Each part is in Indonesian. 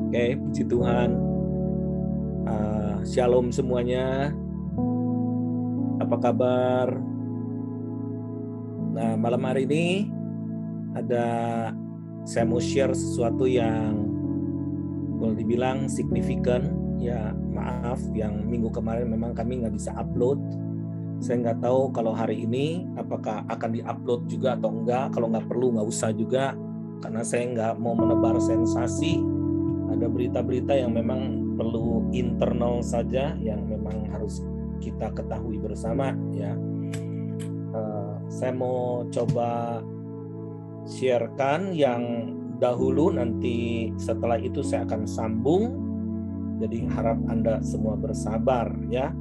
Oke, puji Tuhan. Shalom semuanya. Apa kabar? Nah, malam hari ini saya mau share sesuatu yang boleh dibilang signifikan. Ya, maaf yang minggu kemarin memang kami nggak bisa upload. Saya nggak tahu kalau hari ini apakah akan diupload juga atau enggak. Kalau nggak perlu nggak usah juga, karena saya nggak mau menebar sensasi. Ada berita-berita yang memang perlu internal saja, yang memang harus kita ketahui bersama. Ya, saya mau coba sharekan yang dahulu, nanti setelah itu saya akan sambung. Jadi harap Anda semua bersabar ya,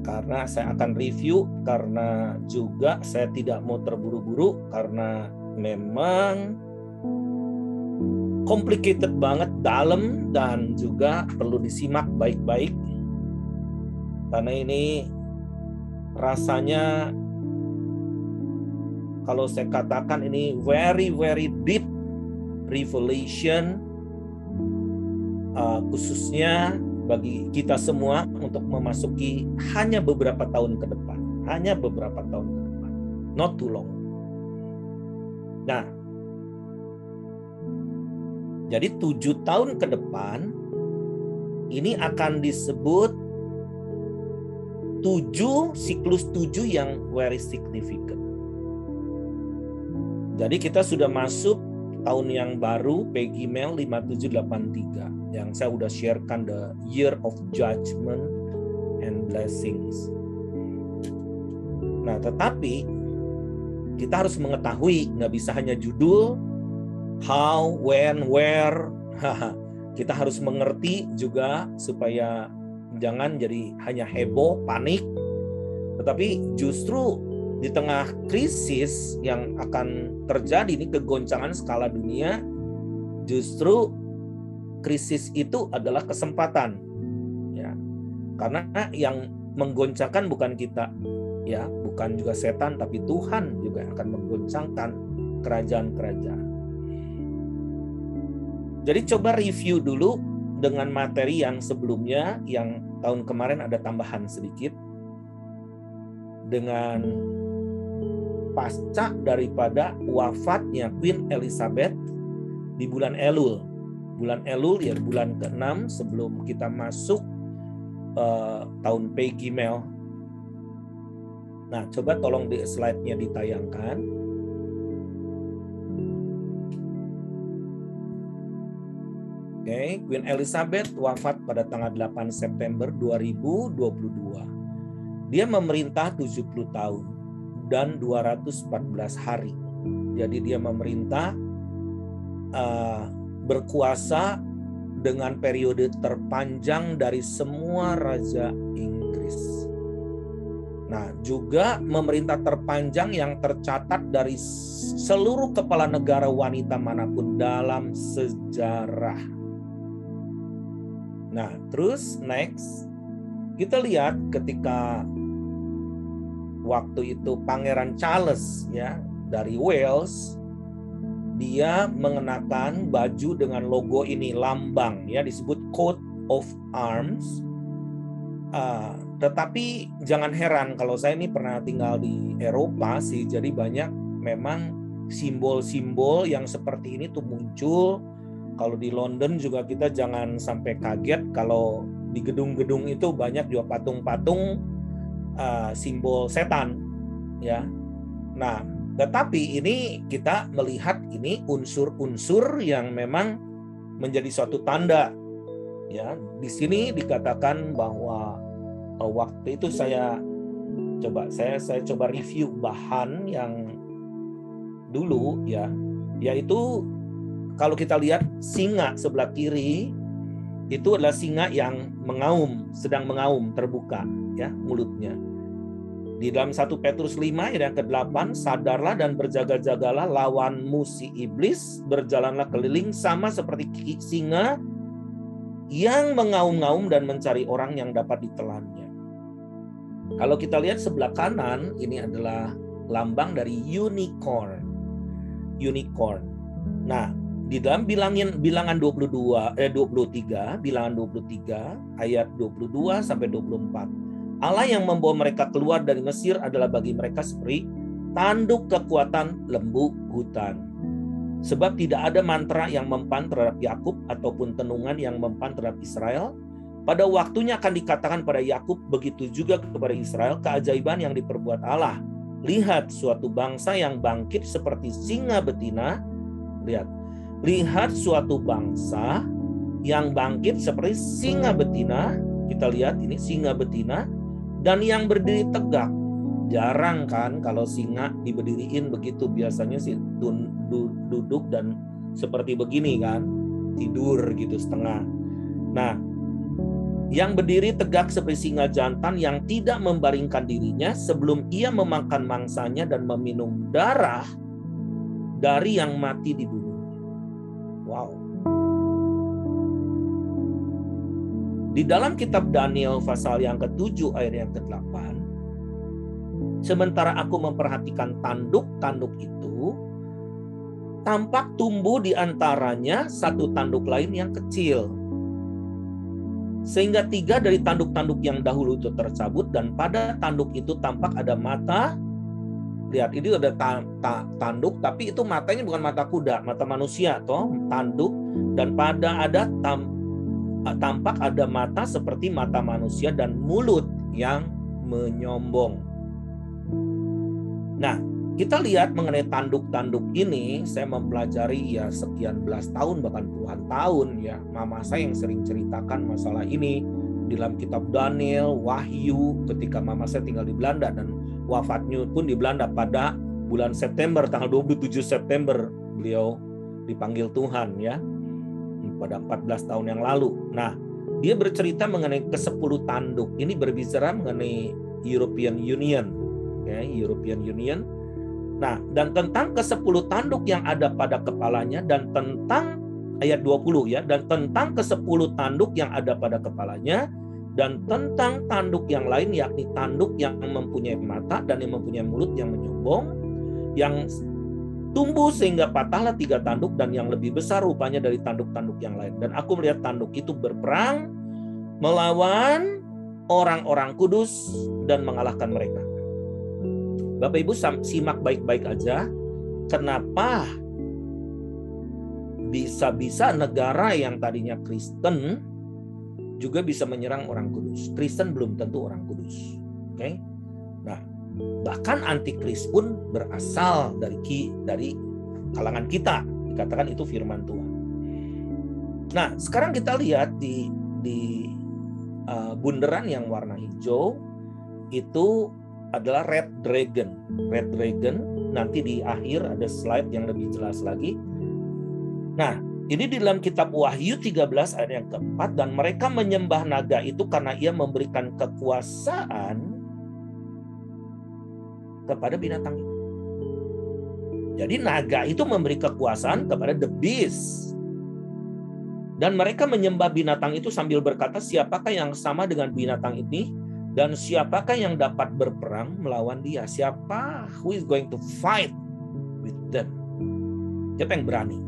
karena saya akan review, karena juga saya tidak mau terburu-buru, karena memang complicated banget, dalam, dan juga perlu disimak baik-baik, karena ini rasanya kalau saya katakan ini very very deep revelation, khususnya bagi kita semua untuk memasuki hanya beberapa tahun ke depan, not too long. Nah, jadi 7 tahun ke depan ini akan disebut siklus 7 yang very significant. Jadi kita sudah masuk tahun yang baru, Peggy Mel 5783, yang saya udah sharekan, the year of judgment and blessings. Nah, tetapi kita harus mengetahui, nggak bisa hanya judul, how, when, where. Kita harus mengerti juga supaya jangan jadi hanya heboh, panik. Tetapi justru di tengah krisis yang akan terjadi, ini kegoncangan skala dunia, justru krisis itu adalah kesempatan. Ya. Karena yang menggoncangkan bukan kita, ya, bukan juga setan, tapi Tuhan juga akan menggoncangkan kerajaan-kerajaan. Jadi coba review dulu dengan materi yang sebelumnya, yang tahun kemarin ada tambahan sedikit, dengan pasca daripada wafatnya Queen Elizabeth di bulan Elul. Bulan Elul ya, bulan ke-6 sebelum kita masuk tahun Peggy Mel. Nah, coba tolong di slide-nya ditayangkan. Oke, Queen Elizabeth wafat pada tanggal 8 September 2022. Dia memerintah 70 tahun dan 214 hari. Jadi dia memerintah berkuasa dengan periode terpanjang dari semua raja Inggris. Nah, juga memerintah terpanjang yang tercatat dari seluruh kepala negara wanita manapun dalam sejarah. Nah, terus next kita lihat ketika waktu itu Pangeran Charles ya dari Wales, dia mengenakan baju dengan logo ini, lambang ya, disebut coat of arms. Tetapi jangan heran, kalau saya ini pernah tinggal di Eropa sih, jadi banyak memang simbol-simbol yang seperti ini tuh muncul. Kalau di London juga kita jangan sampai kaget kalau di gedung-gedung itu banyak juga patung-patung simbol setan ya. Nah, tetapi ini kita melihat ini unsur-unsur yang memang menjadi suatu tanda ya. Di sini dikatakan bahwa waktu itu saya coba review bahan yang dulu ya, yaitu kalau kita lihat singa sebelah kiri itu adalah singa yang sedang mengaum terbuka ya mulutnya. Di dalam 1 Petrus 5 ayat yang ke-8, sadarlah dan berjaga-jagalah, lawanmu si iblis berjalanlah keliling sama seperti singa yang mengaum-ngaum dan mencari orang yang dapat ditelannya. Kalau kita lihat sebelah kanan, ini adalah lambang dari unicorn. Nah, di dalam bilangan 23 ayat 22 sampai 24. Allah yang membawa mereka keluar dari Mesir adalah bagi mereka seperti tanduk kekuatan lembu hutan. Sebab tidak ada mantra yang mempan terhadap Yakub ataupun tenungan yang mempan terhadap Israel. Pada waktunya akan dikatakan pada Yakub, begitu juga kepada Israel, keajaiban yang diperbuat Allah. Lihat suatu bangsa yang bangkit seperti singa betina. Lihat suatu bangsa yang bangkit seperti singa betina. Kita lihat ini singa betina. Dan yang berdiri tegak. Jarang kan kalau singa diberdiriin begitu, biasanya sih duduk dan seperti begini kan, tidur gitu setengah. Nah, yang berdiri tegak seperti singa jantan yang tidak membaringkan dirinya sebelum ia memakan mangsanya dan meminum darah dari yang mati dibunuhnya. Wow. Di dalam kitab Daniel pasal yang ke-7 ayat yang ke-8, sementara aku memperhatikan tanduk-tanduk itu, tampak tumbuh di antaranya satu tanduk lain yang kecil. Sehingga 3 dari tanduk-tanduk yang dahulu itu tercabut, dan pada tanduk itu tampak ada mata. Lihat, ini ada tanduk, tapi itu matanya bukan mata kuda, mata manusia, toh tanduk, dan pada ada tampak ada mata seperti mata manusia dan mulut yang menyombong. Nah, kita lihat mengenai tanduk-tanduk ini, saya mempelajari ya sekian belas tahun, bahkan puluhan tahun ya. Mama saya yang sering ceritakan masalah ini di dalam kitab Daniel, Wahyu, ketika mama saya tinggal di Belanda dan wafatnya pun di Belanda pada bulan September, tanggal 27 September beliau dipanggil Tuhan ya. Pada 14 tahun yang lalu. Nah, dia bercerita mengenai ke-10 tanduk. Ini berbicara mengenai European Union. Okay, European Union. Nah, dan tentang ke-10 tanduk yang ada pada kepalanya, dan tentang ayat 20 ya, dan tentang ke-10 tanduk yang ada pada kepalanya, dan tentang tanduk yang lain, yakni tanduk yang mempunyai mata dan yang mempunyai mulut yang menyombong, yang tumbuh sehingga patahlah 3 tanduk, dan yang lebih besar rupanya dari tanduk-tanduk yang lain. Dan aku melihat tanduk itu berperang melawan orang-orang kudus dan mengalahkan mereka. Bapak Ibu simak baik-baik aja. Kenapa bisa-bisa negara yang tadinya Kristen juga bisa menyerang orang kudus? Kristen belum tentu orang kudus. Oke? Nah, bahkan antikris pun berasal dari kalangan kita. Dikatakan itu firman Tuhan. Nah, sekarang kita lihat di bunderan yang warna hijau itu adalah red dragon. Red dragon, nanti di akhir ada slide yang lebih jelas lagi. Nah, ini di dalam kitab Wahyu 13 ayat yang keempat, dan mereka menyembah naga itu karena ia memberikan kekuasaan kepada binatang itu. Jadi naga itu memberi kekuasaan kepada the beast. Dan mereka menyembah binatang itu sambil berkata, siapakah yang sama dengan binatang ini? Dan siapakah yang dapat berperang melawan dia? Siapa? Who is going to fight with them? Siapa yang berani?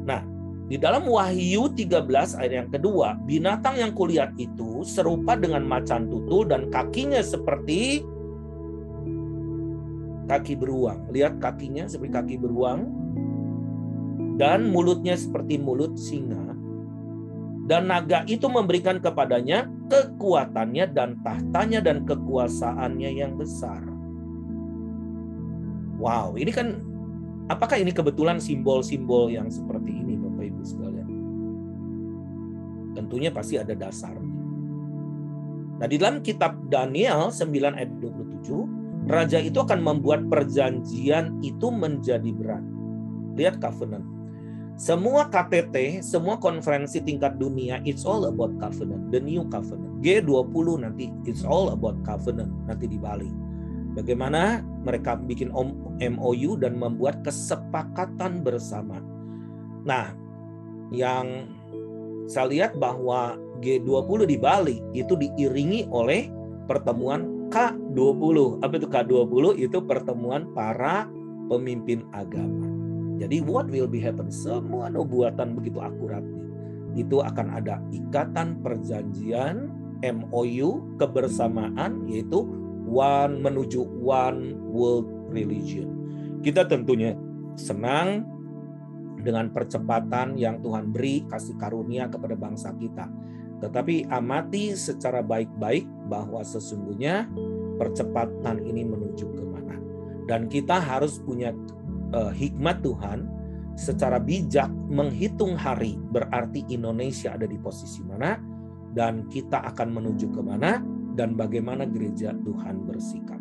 Nah, di dalam Wahyu 13 ayat yang kedua, binatang yang kulihat itu serupa dengan macan tutul dan kakinya seperti kaki beruang. Lihat kakinya seperti kaki beruang. Dan mulutnya seperti mulut singa. Dan naga itu memberikan kepadanya kekuatannya dan tahtanya dan kekuasaannya yang besar. Wow, ini kan, apakah ini kebetulan simbol-simbol yang seperti ini Bapak Ibu sekalian? Tentunya pasti ada dasarnya. Nah, di dalam kitab Daniel 9 ayat 27, raja itu akan membuat perjanjian itu menjadi berat. Lihat covenant. Semua KTT, semua konferensi tingkat dunia, it's all about covenant, the new covenant. G20 nanti, it's all about covenant, nanti di Bali. Bagaimana mereka bikin MOU dan membuat kesepakatan bersama. Nah, yang saya lihat bahwa G20 di Bali itu diiringi oleh pertemuan K20. Apa itu K20? Itu pertemuan para pemimpin agama. Jadi what will be happen? Semua nubuatan begitu akuratnya. Itu akan ada ikatan perjanjian, MOU, kebersamaan, yaitu one menuju one world religion. Kita tentunya senang dengan percepatan yang Tuhan beri kasih karunia kepada bangsa kita. Tetapi amati secara baik-baik bahwa sesungguhnya percepatan ini menuju kemana. Dan kita harus punya hikmat Tuhan secara bijak menghitung hari, berarti Indonesia ada di posisi mana, dan kita akan menuju kemana, dan bagaimana gereja Tuhan bersikap.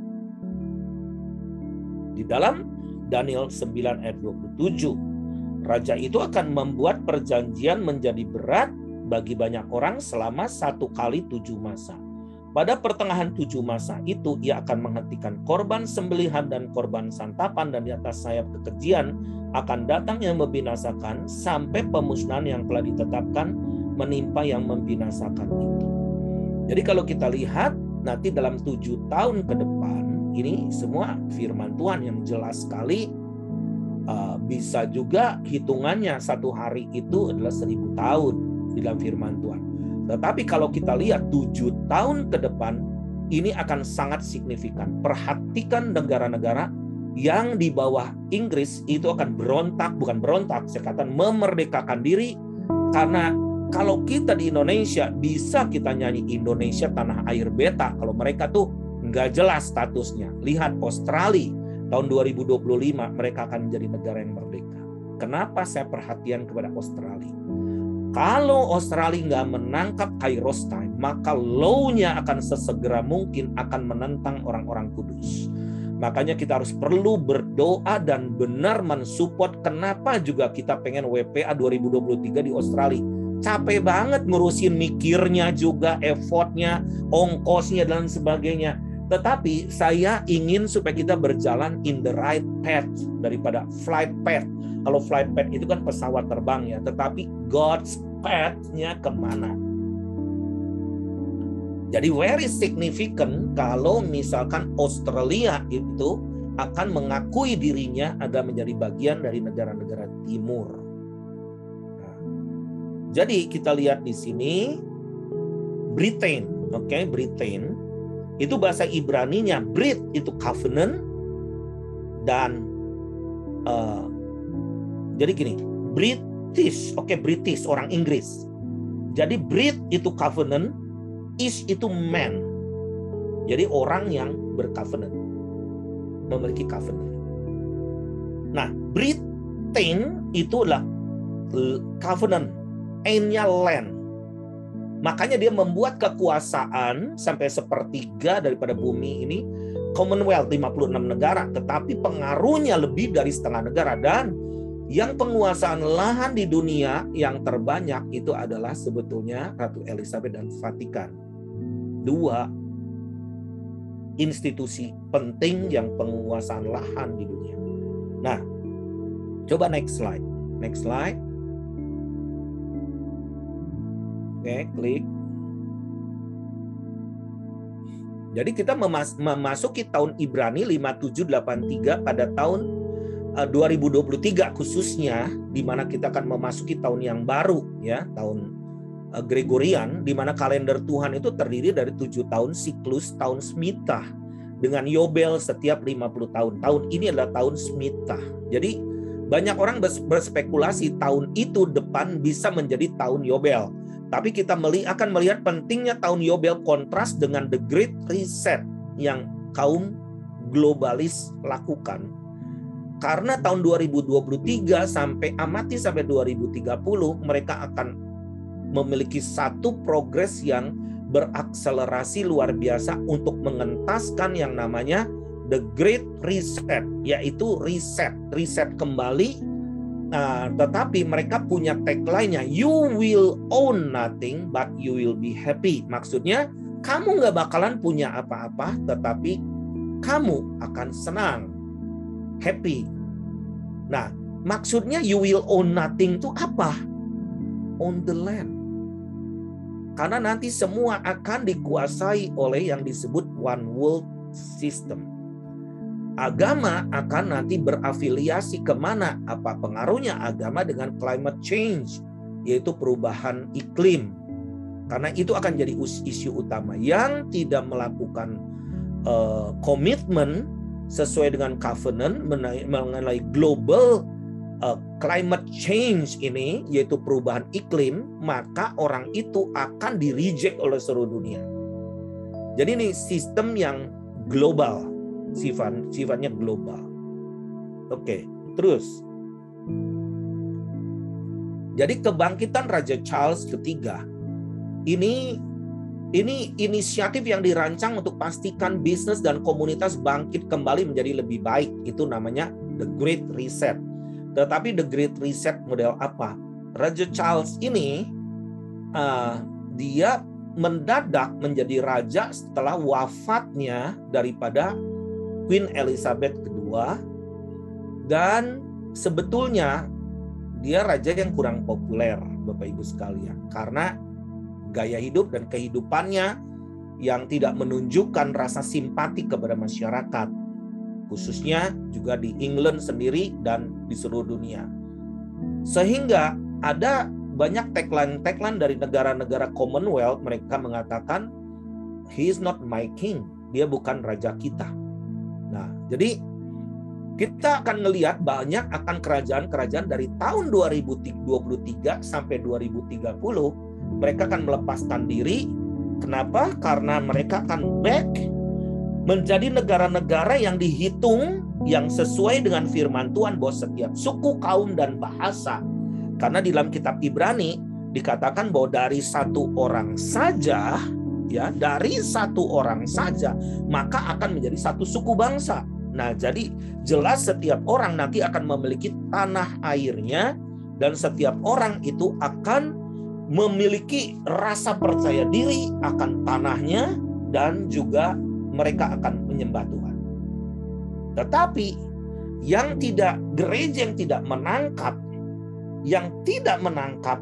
Di dalam Daniel 9 ayat 27, raja itu akan membuat perjanjian menjadi berat bagi banyak orang selama 1 kali 7 masa. Pada pertengahan 7 masa itu, ia akan menghentikan korban sembelihan dan korban santapan, dan di atas sayap kekejian akan datang yang membinasakan sampai pemusnahan yang telah ditetapkan menimpa yang membinasakan itu. Jadi kalau kita lihat nanti dalam 7 tahun ke depan, ini semua firman Tuhan yang jelas sekali. Bisa juga hitungannya 1 hari itu adalah 1000 tahun di dalam firman Tuhan. Tetapi kalau kita lihat 7 tahun ke depan, ini akan sangat signifikan. Perhatikan negara-negara yang di bawah Inggris itu akan saya katakan memerdekakan diri. Karena kalau kita di Indonesia, bisa kita nyanyi Indonesia tanah air beta. Kalau mereka tuh nggak jelas statusnya. Lihat Australia, tahun 2025 mereka akan menjadi negara yang merdeka. Kenapa saya perhatian kepada Australia? Kalau Australia nggak menangkap Kairos time, maka law-nya akan sesegera mungkin akan menentang orang-orang kudus. Makanya kita harus perlu berdoa dan benar mensupport. Kenapa juga kita pengen WPA 2023 di Australia? Capek banget ngurusin mikirnya juga, effortnya, ongkosnya dan sebagainya. Tetapi saya ingin supaya kita berjalan in the right path daripada flight path. Kalau flight path itu kan pesawat terbang ya, tetapi God's path-nya kemana? Jadi very significant kalau misalkan Australia itu akan mengakui dirinya ada menjadi bagian dari negara-negara timur. Nah, jadi kita lihat di sini Britain, Britain itu bahasa Ibraninya Brit itu covenant, dan jadi gini, British orang Inggris. Jadi Brit itu covenant, Ish itu man. Jadi orang yang bercovenant, memiliki covenant. Nah, Britain itu adalah covenant, N-nya land. Makanya dia membuat kekuasaan sampai 1/3 daripada bumi ini, Commonwealth 56 negara, tetapi pengaruhnya lebih dari setengah negara. Dan yang penguasaan lahan di dunia yang terbanyak itu adalah sebetulnya Ratu Elizabeth dan Vatikan. 2 institusi penting yang penguasaan lahan di dunia. Nah, coba next slide. Oke, klik. Jadi kita memasuki tahun Ibrani 5783 pada tahun 2023 khususnya, di mana kita akan memasuki tahun yang baru ya, tahun Gregorian, di mana kalender Tuhan itu terdiri dari 7 tahun siklus tahun Shemitah dengan Yobel setiap 50 tahun. Tahun ini adalah tahun Shemitah. Jadi banyak orang berspekulasi tahun itu depan bisa menjadi tahun Yobel. Tapi kita akan melihat pentingnya tahun Yobel kontras dengan the Great Reset yang kaum globalis lakukan. Karena tahun 2023 sampai 2030 mereka akan memiliki satu progres yang berakselerasi luar biasa untuk mengentaskan yang namanya the Great Reset, yaitu riset kembali. Tetapi mereka punya tagline-nya, you will own nothing but you will be happy. Maksudnya kamu nggak bakalan punya apa-apa, tetapi kamu akan senang, happy. Nah, maksudnya you will own nothing itu apa? On the land. Karena nanti semua akan dikuasai oleh yang disebut one world system. agama akan nanti berafiliasi kemana? Apa pengaruhnya agama dengan climate change, yaitu perubahan iklim. Karena itu akan jadi isu utama. Yang tidak melakukan komitmen sesuai dengan covenant mengenai global climate change ini, yaitu perubahan iklim, maka orang itu akan di-reject oleh seluruh dunia. Jadi ini sistem yang global, sifatnya global. Oke, terus. Jadi kebangkitan Raja Charles III ini inisiatif yang dirancang untuk pastikan bisnis dan komunitas bangkit kembali menjadi lebih baik. Itu namanya The Great Reset. Tetapi The Great Reset model apa? Raja Charles ini dia mendadak menjadi raja setelah wafatnya daripada Queen Elizabeth II, dan sebetulnya dia raja yang kurang populer, Bapak Ibu sekalian, karena gaya hidup dan kehidupannya yang tidak menunjukkan rasa simpati kepada masyarakat, khususnya juga di England sendiri dan di seluruh dunia. Sehingga ada banyak tagline dari negara-negara Commonwealth, mereka mengatakan, "He is not my king," dia bukan raja kita. Nah, jadi kita akan melihat banyak akan kerajaan-kerajaan dari tahun 2023 sampai 2030, mereka akan melepaskan diri. Kenapa? Karena mereka akan back menjadi negara-negara yang dihitung yang sesuai dengan firman Tuhan bahwa setiap suku, kaum, dan bahasa. Karena di dalam kitab Ibrani dikatakan bahwa dari satu orang saja, ya, dari satu orang saja, maka akan menjadi satu suku bangsa. Nah, jadi jelas setiap orang nanti akan memiliki tanah airnya, dan setiap orang itu akan memiliki rasa percaya diri akan tanahnya, dan juga mereka akan menyembah Tuhan. Tetapi gereja yang tidak menangkap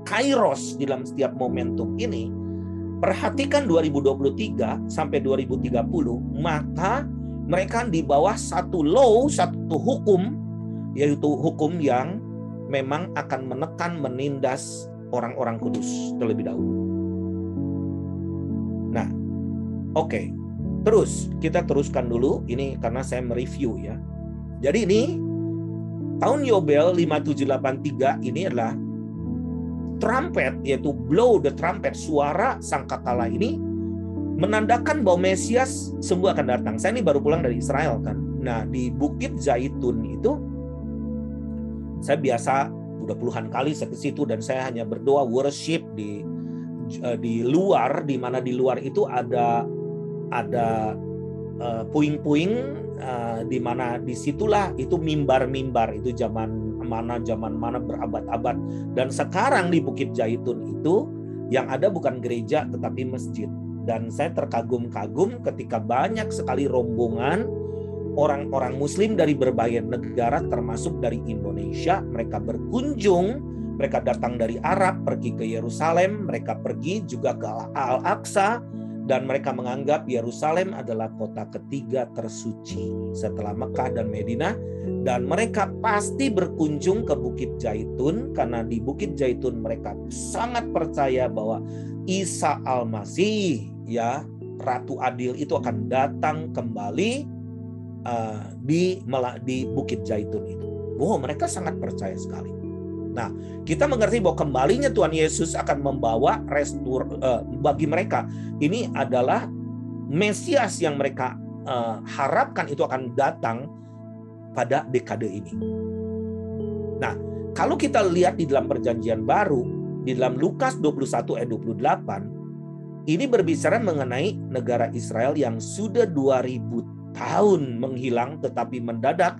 kairos dalam setiap momentum ini, perhatikan 2023 sampai 2030, maka mereka di bawah satu law, satu hukum, yaitu hukum yang memang akan menindas orang-orang kudus terlebih dahulu. Nah, oke. Terus kita teruskan dulu ini karena saya mereview ya. Jadi ini tahun Yobel 5783 ini adalah trumpet, yaitu blow the trumpet, suara sangkakala ini menandakan bahwa Mesias semua akan datang. Saya ini baru pulang dari Israel kan. Nah, di Bukit Zaitun itu saya biasa udah puluhan kali saya ke situ, dan saya hanya berdoa worship di luar, di mana di luar itu ada puing-puing, di mana disitulah itu mimbar-mimbar itu zaman mana berabad-abad. Dan sekarang di Bukit Zaitun itu yang ada bukan gereja tetapi masjid. Dan saya terkagum-kagum ketika banyak sekali rombongan orang-orang Muslim dari berbagai negara termasuk dari Indonesia. Mereka berkunjung, mereka datang dari Arab pergi ke Yerusalem, mereka pergi juga ke Al-Aqsa, dan mereka menganggap Yerusalem adalah kota ketiga tersuci setelah Mekah dan Madinah. Dan mereka pasti berkunjung ke Bukit Zaitun, karena di Bukit Zaitun mereka sangat percaya bahwa Isa Al-Masih, ya, Ratu Adil itu akan datang kembali di Bukit Zaitun itu. Mereka sangat percaya sekali. Nah, kita mengerti bahwa kembalinya Tuhan Yesus akan membawa bagi mereka. Ini adalah Mesias yang mereka harapkan itu akan datang pada dekade ini. Nah, kalau kita lihat di dalam Perjanjian Baru, di dalam Lukas 21 ayat 28, ini berbicara mengenai negara Israel yang sudah 2000 tahun menghilang, tetapi mendadak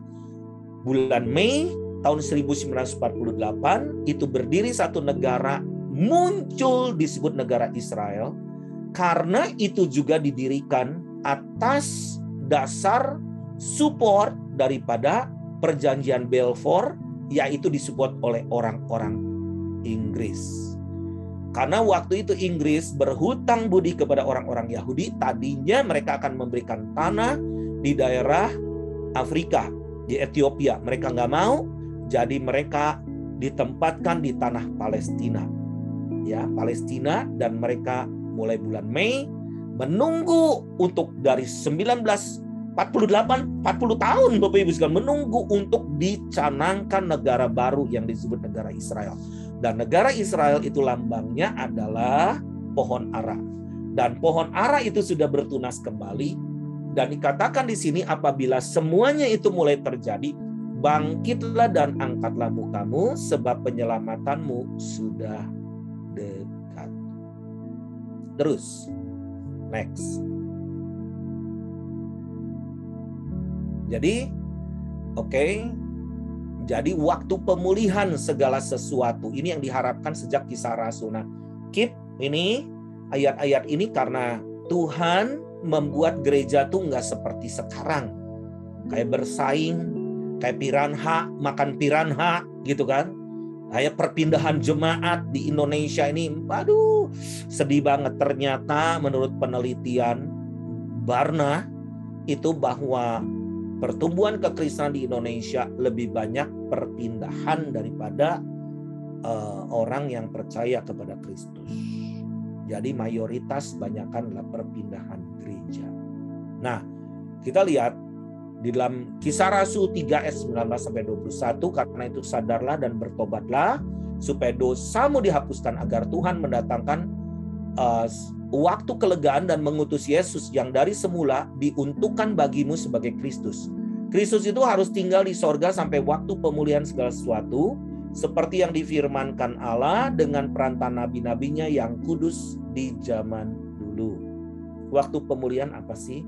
bulan Mei tahun 1948 itu berdiri satu negara, muncul disebut negara Israel, karena itu juga didirikan atas dasar support daripada Perjanjian Balfour, yaitu disupport oleh orang-orang Inggris. Karena waktu itu Inggris berhutang budi kepada orang-orang Yahudi, tadinya mereka akan memberikan tanah di daerah Afrika, di Ethiopia. Mereka nggak mau, jadi mereka ditempatkan di tanah Palestina. Ya, Palestina, dan mereka mulai bulan Mei menunggu untuk dari 1948, 40 tahun Bapak Ibu sekalian, menunggu untuk dicanangkan negara baru yang disebut negara Israel. Dan negara Israel itu lambangnya adalah pohon ara. Dan pohon ara itu sudah bertunas kembali. Dan dikatakan di sini, apabila semuanya itu mulai terjadi, bangkitlah dan angkatlah mukamu, sebab penyelamatanmu sudah dekat. Terus, next. Jadi, oke. Jadi waktu pemulihan segala sesuatu ini yang diharapkan sejak Kisah Rasul. Nah, keep ini ayat-ayat ini karena Tuhan membuat gereja tuh nggak seperti sekarang, kayak bersaing, kayak piranha makan piranha gitu kan. Kayak perpindahan jemaat di Indonesia ini, aduh sedih banget. Ternyata menurut penelitian Barna itu bahwa pertumbuhan kekristenan di Indonesia lebih banyak perpindahan daripada orang yang percaya kepada Kristus. Jadi mayoritas banyakkan adalah perpindahan gereja. Nah, kita lihat di dalam Kisah Rasul 3 ayat 19-21, karena itu sadarlah dan bertobatlah supaya dosamu dihapuskan, agar Tuhan mendatangkan waktu kelegaan dan mengutus Yesus yang dari semula diuntukkan bagimu sebagai Kristus. Kristus itu harus tinggal di sorga sampai waktu pemulihan segala sesuatu, seperti yang difirmankan Allah dengan perantara nabi-nabinya yang kudus di zaman dulu. Waktu pemulihan apa sih?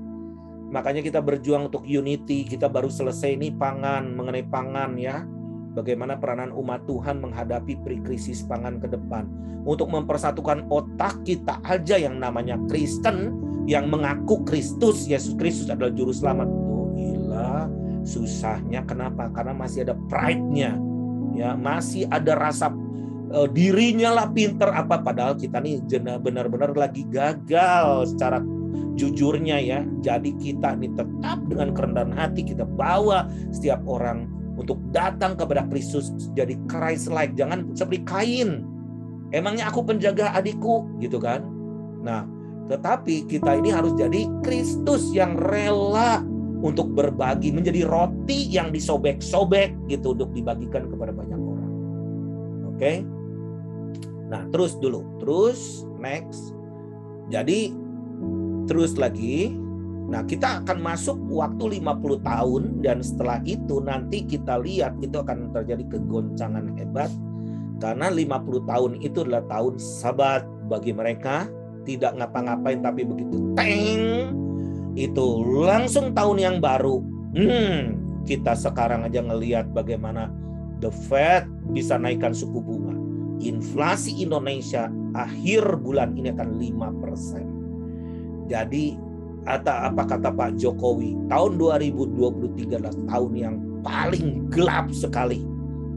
Makanya kita berjuang untuk unity. Kita baru selesai ini mengenai pangan ya. Bagaimana peranan umat Tuhan menghadapi krisis pangan ke depan. Untuk mempersatukan otak kita aja yang namanya Kristen, yang mengaku Kristus, Yesus Kristus adalah juru selamat. Oh gila, susahnya. Kenapa? Karena masih ada pride-nya. Ya, masih ada rasa dirinya lah pinter apa, padahal kita nih benar-benar lagi gagal secara jujurnya ya. Jadi kita nih tetap dengan kerendahan hati kita bawa setiap orang untuk datang kepada Kristus, jadi Christ-like. Jangan seperti Kain, emangnya aku penjaga adikku gitu kan. Nah, tetapi kita ini harus jadi Kristus yang rela untuk berbagi, menjadi roti yang disobek-sobek gitu untuk dibagikan kepada banyak orang. Oke? Nah, terus next. Jadi terus lagi. Nah, kita akan masuk waktu 50 tahun dan setelah itu nanti kita lihat itu akan terjadi kegoncangan hebat. Karena 50 tahun itu adalah tahun Sabat bagi mereka, tidak ngapa-ngapain, tapi begitu teng itu langsung tahun yang baru. Kita sekarang aja ngelihat bagaimana The Fed bisa naikkan suku bunga. Inflasi Indonesia akhir bulan ini akan 5%. Jadi apa kata Pak Jokowi, tahun 2023 adalah tahun yang paling gelap sekali.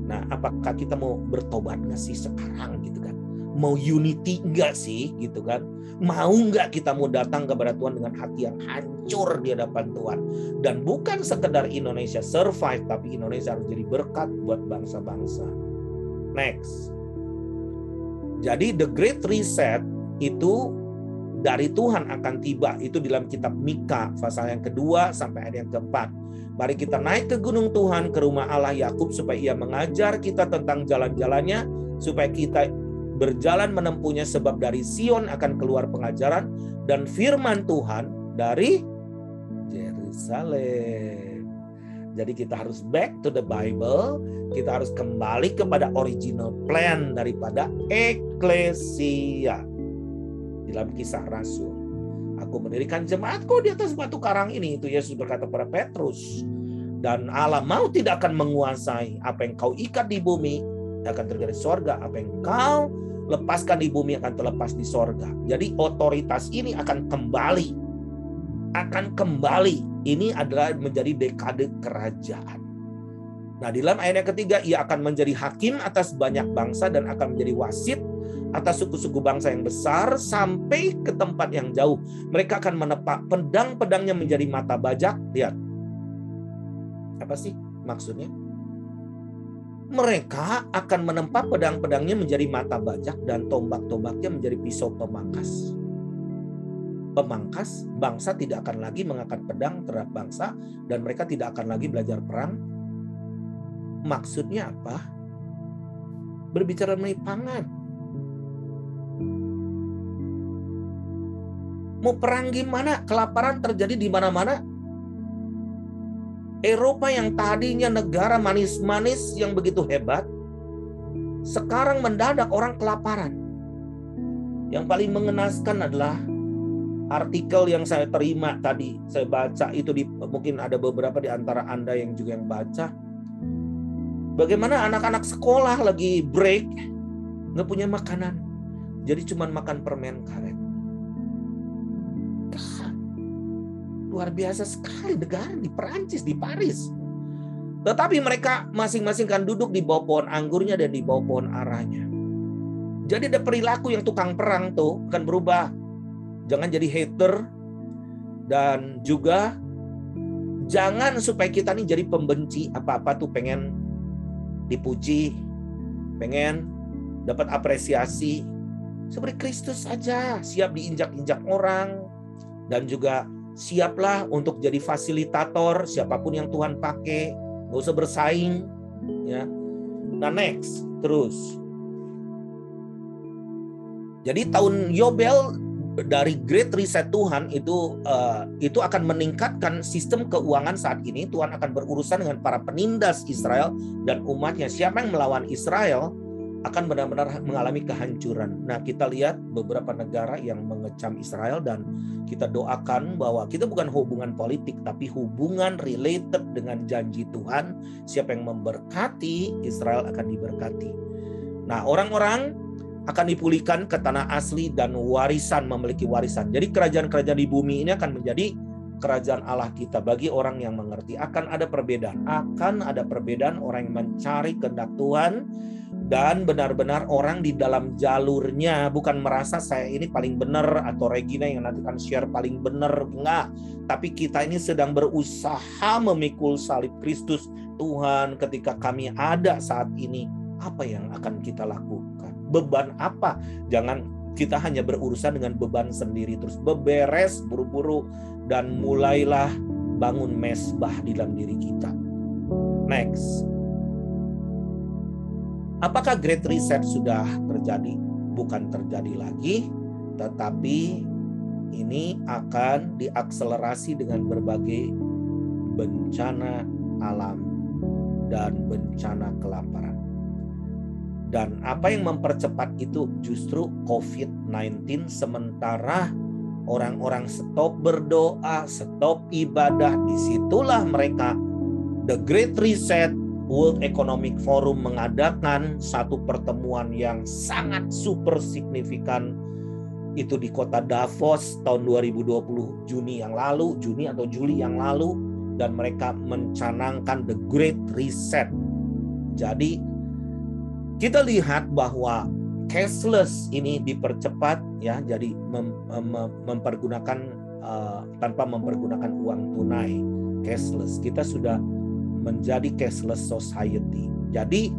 Nah, apakah kita mau bertobat nggak sih sekarang gitu kan? Mau unity nggak sih gitu kan? Mau nggak kita mau datang kepada Tuhan dengan hati yang hancur di hadapan Tuhan? Dan bukan sekedar Indonesia survive, tapi Indonesia harus jadi berkat buat bangsa-bangsa. Next. Jadi the Great Reset itu dari Tuhan akan tiba. Itu di dalam kitab Mika pasal yang kedua sampai ayat yang keempat. Mari kita naik ke gunung Tuhan, ke rumah Allah Yakub, supaya ia mengajar kita tentang jalan-jalannya, supaya kita berjalan menempuhnya, sebab dari Sion akan keluar pengajaran dan firman Tuhan dari Yerusalem. Jadi kita harus back to the Bible, kita harus kembali kepada original plan daripada eklesia. Dalam Kisah Rasul, aku mendirikan jemaatku di atas batu karang ini, itu Yesus berkata pada Petrus. Dan Allah mau tidak akan menguasai, apa yang kau ikat di bumi akan terjadi di sorga, apa yang kau lepaskan di bumi akan terlepas di sorga. Jadi otoritas ini akan kembali. Ini adalah menjadi dekade kerajaan. Nah, di dalam ayat yang ketiga, ia akan menjadi hakim atas banyak bangsa dan akan menjadi wasit atas suku-suku bangsa yang besar sampai ke tempat yang jauh. Mereka akan menepak pedang-pedangnya menjadi mata bajak. Lihat. Apa sih maksudnya? Mereka akan menempa pedang-pedangnya menjadi mata bajak dan tombak-tombaknya menjadi pisau pemangkas. Pemangkas, bangsa tidak akan lagi mengangkat pedang terhadap bangsa dan mereka tidak akan lagi belajar perang. Maksudnya apa? Berbicara mengenai pangan. Mau perang gimana? Kelaparan terjadi di mana-mana. Eropa yang tadinya negara manis-manis yang begitu hebat, sekarang mendadak orang kelaparan. Yang paling mengenaskan adalah artikel yang saya terima tadi, saya baca itu mungkin ada beberapa di antara Anda yang juga yang baca. Bagaimana anak-anak sekolah lagi break, nggak punya makanan. Jadi cuma makan permen karet. Luar biasa sekali negara di Perancis, di Paris. Tetapi mereka masing-masing kan duduk di bawah pohon anggurnya dan di bawah pohon aranya. Jadi ada perilaku yang tukang perang tuh akan berubah. Jangan jadi hater. Dan juga jangan supaya kita nih jadi pembenci. Apa-apa tuh pengen dipuji, pengen dapat apresiasi. Seperti Kristus saja, siap diinjak-injak orang. Dan juga siaplah untuk jadi fasilitator siapapun yang Tuhan pakai. Gak usah bersaing. Ya. Nah next, terus. Jadi tahun Yobel dari Great Reset Tuhan itu akan meningkatkan sistem keuangan saat ini. Tuhan akan berurusan dengan para penindas Israel dan umatnya. Siapa yang melawan Israel akan benar-benar mengalami kehancuran. Nah, kita lihat beberapa negara yang mengecam Israel dan kita doakan bahwa kita bukan hubungan politik, tapi hubungan related dengan janji Tuhan. Siapa yang memberkati, Israel akan diberkati. Nah, orang-orang akan dipulihkan ke tanah asli dan warisan, memiliki warisan. Jadi kerajaan-kerajaan di bumi ini akan menjadi kerajaan Allah kita bagi orang yang mengerti. Akan ada perbedaan. Akan ada perbedaan orang yang mencari kehendak Tuhan dan benar-benar orang di dalam jalurnya, bukan merasa saya ini paling benar atau Regina yang nanti akan share paling benar, enggak. Tapi kita ini sedang berusaha memikul salib Kristus. Tuhan, ketika kami ada saat ini, apa yang akan kita lakukan? Beban apa? Jangan kita hanya berurusan dengan beban sendiri, terus beberes buru-buru dan mulailah bangun mesbah di dalam diri kita. Next. Apakah Great Reset sudah terjadi? Bukan terjadi lagi, tetapi ini akan diakselerasi dengan berbagai bencana alam dan bencana kelaparan. Dan apa yang mempercepat itu justru COVID-19, sementara orang-orang stop berdoa, stop ibadah, disitulah mereka The Great Reset World Economic Forum mengadakan satu pertemuan yang sangat super signifikan itu di kota Davos tahun 2020 Juni atau Juli yang lalu, dan mereka mencanangkan The Great Reset. Jadi kita lihat bahwa cashless ini dipercepat ya, jadi mempergunakan tanpa mempergunakan uang tunai, cashless. Kita sudah menjadi cashless society. Jadi